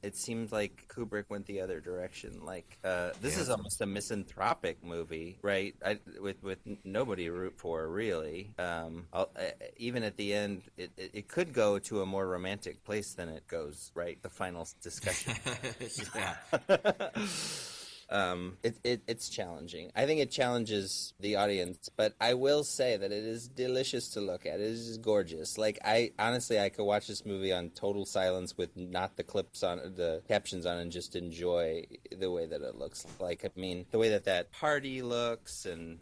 it seems like Kubrick went the other direction. Like this is almost a misanthropic movie, right? With nobody to root for, really. Even at the end, it could go to a more romantic place than it goes, right? The final discussion. Yeah. It's challenging. I think it challenges the audience, but I will say that it is delicious to look at. It is just gorgeous. Like I could watch this movie on total silence with not the the captions on, and just enjoy the way that it looks. Like I mean, the way that party looks, and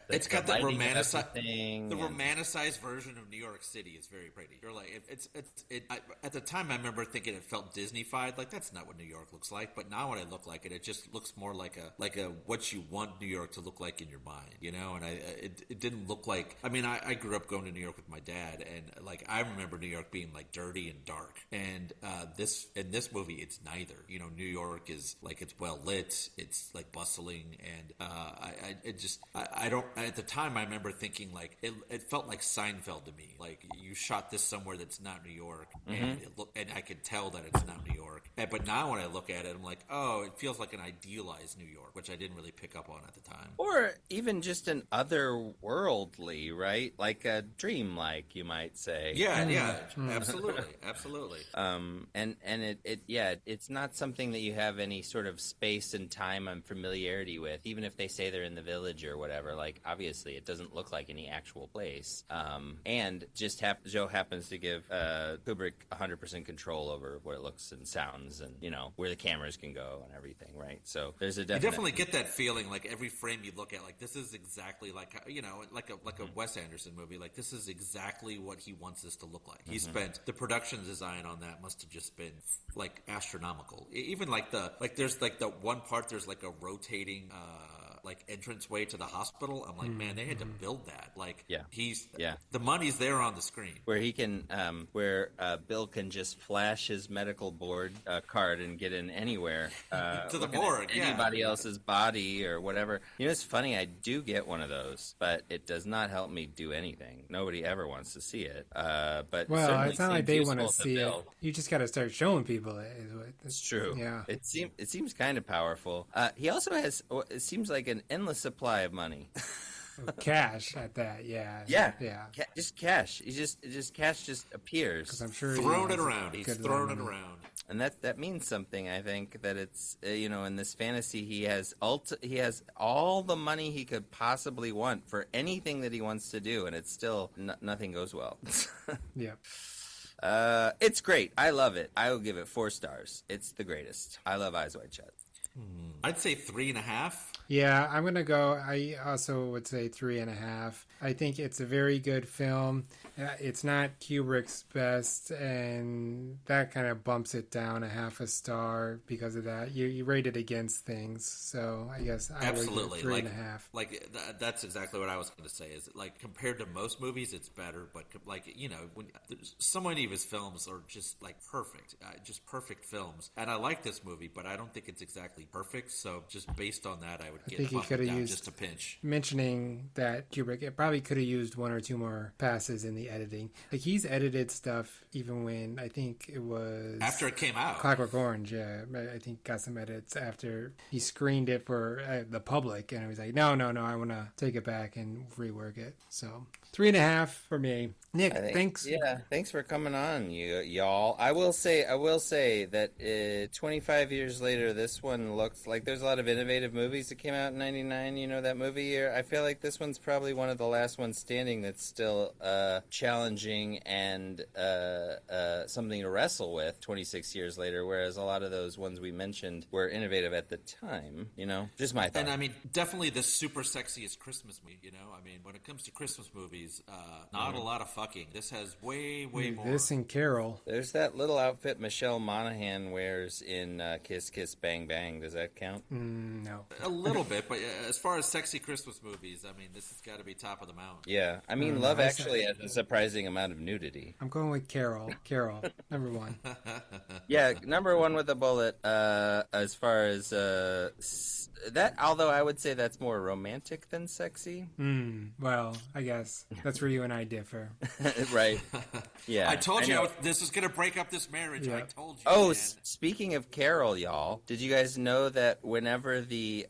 it's got the romanticized romanticized version of New York City. It's very pretty. You're like, at the time, I remember thinking it felt Disney-fied. Like that's not what New York looks like. But now when I look like it, it just looks more like a what you want New York to look like in your mind, and it didn't look like. I mean, I grew up going to New York with my dad, and like I remember New York being like dirty and dark, and in this movie it's neither. New York is like, it's well lit, it's like bustling, and I don't, at the time I remember thinking like it felt like Seinfeld to me. Like you shot this somewhere that's not New York, and I could tell that it's not New York. But now when I look at it, I'm like, oh, it feels like an idealized New York, which I didn't really pick up on at the time. Or even just an otherworldly, right? Like a dream-like, you might say. Yeah, absolutely. And it's not something that you have any sort of space and time and familiarity with, even if they say they're in the village or whatever. Like, obviously, it doesn't look like any actual place. And just Joe happens to give Kubrick 100% control over what it looks and sounds, and where the cameras can go and everything, right? So there's a definite... You definitely get that feeling, like every frame you look at, like this is exactly like like a Wes Anderson movie. Like this is exactly what he wants this to look like. He spent the production design on that must have just been like astronomical. Even there's like the one part, there's like a rotating like entranceway to the hospital. I'm like, man, they had to build that. Like, the money's there on the screen. Where he can, Bill can just flash his medical board card and get in anywhere to the morgue, anybody else's body or whatever. It's funny. I do get one of those, but it does not help me do anything. Nobody ever wants to see it. But it's not like they want to see it. You just got to start showing people it. It's true. Yeah, it seems kind of powerful. He also has. It seems like an endless supply of money. Cash at that, yeah. Just cash. Cash just appears. Because I'm sure He's throwing it around. And that means something. I think that it's in this fantasy he has all the money he could possibly want for anything that he wants to do, and it's still nothing goes well. Yeah. It's great. I love it. I will give it 4 stars. It's the greatest. I love Eyes Wide Shut. I'd say 3.5. Yeah, I'm going to go. I also would say 3.5. I think it's a very good film. It's not Kubrick's best, and that kind of bumps it down a 0.5 star because of that. You rate it against things, so I guess I would give it 3.5. Like that's exactly what I was going to say. Is like compared to most movies, it's better, but like when so many of his films are just like perfect, just perfect films. And I like this movie, but I don't think it's exactly perfect. So just based on that, I would get it down just a pinch. Mentioning that Kubrick, it probably could have used 1 or 2 more passes in the editing. Like he's edited stuff even when I think it was after it came out. Clockwork Orange, yeah. I think got some edits after he screened it for the public, and he was like, no, I want to take it back and rework it. So 3.5 for me. Nick, thanks. Yeah, thanks for coming on, y'all. I will say that 25 years later, this one looks like there's a lot of innovative movies that came out in '99. You know, that movie year. I feel like this one's probably one of the last ones standing that's still challenging and something to wrestle with 26 years later. Whereas a lot of those ones we mentioned were innovative at the time. You know, just my thought. And I mean, definitely the super sexiest Christmas movie. You know, I mean, when it comes to Christmas movies, not a lot of fucking. This has way more. This and Carol. There's that little outfit Michelle Monaghan wears in Kiss Kiss Bang Bang. Does that count? No. A little bit, but as far as sexy Christmas movies, I mean, this has got to be top of the mountain. Yeah, I mean, Love Actually has a surprising amount of nudity. I'm going with Carol. Carol, number one. Yeah, number one with a bullet. As far as that, although I would say that's more romantic than sexy. Well, I guess that's where you and I differ. Right. Yeah. I told you this is going to break up this marriage. Yeah. I told you. Oh, man. Speaking of Carol, y'all, did you guys know that whenever the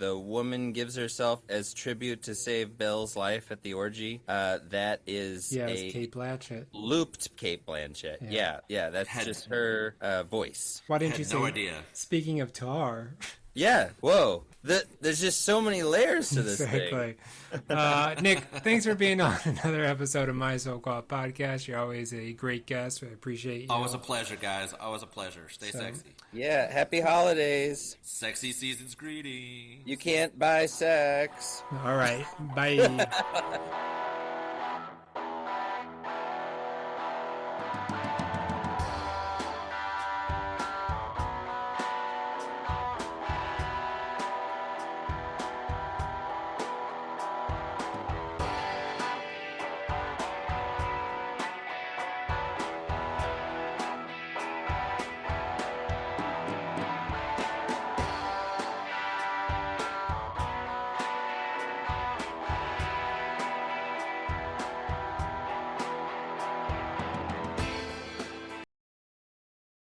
woman gives herself as tribute to save Bill's life at the orgy, that is it's Kate Blanchett. Looped Kate Blanchett. Yeah, that's just her voice. Why didn't you say? No idea. Speaking of Tar. Yeah. Whoa. There's just so many layers to this thing. Nick, thanks for being on another episode of My So-Called Podcast. You're always a great guest. I appreciate you. Always a pleasure, guys. Always a pleasure. Stay sexy. Yeah. Happy holidays. Sexy season's greetings. You can't buy sex. All right. Bye.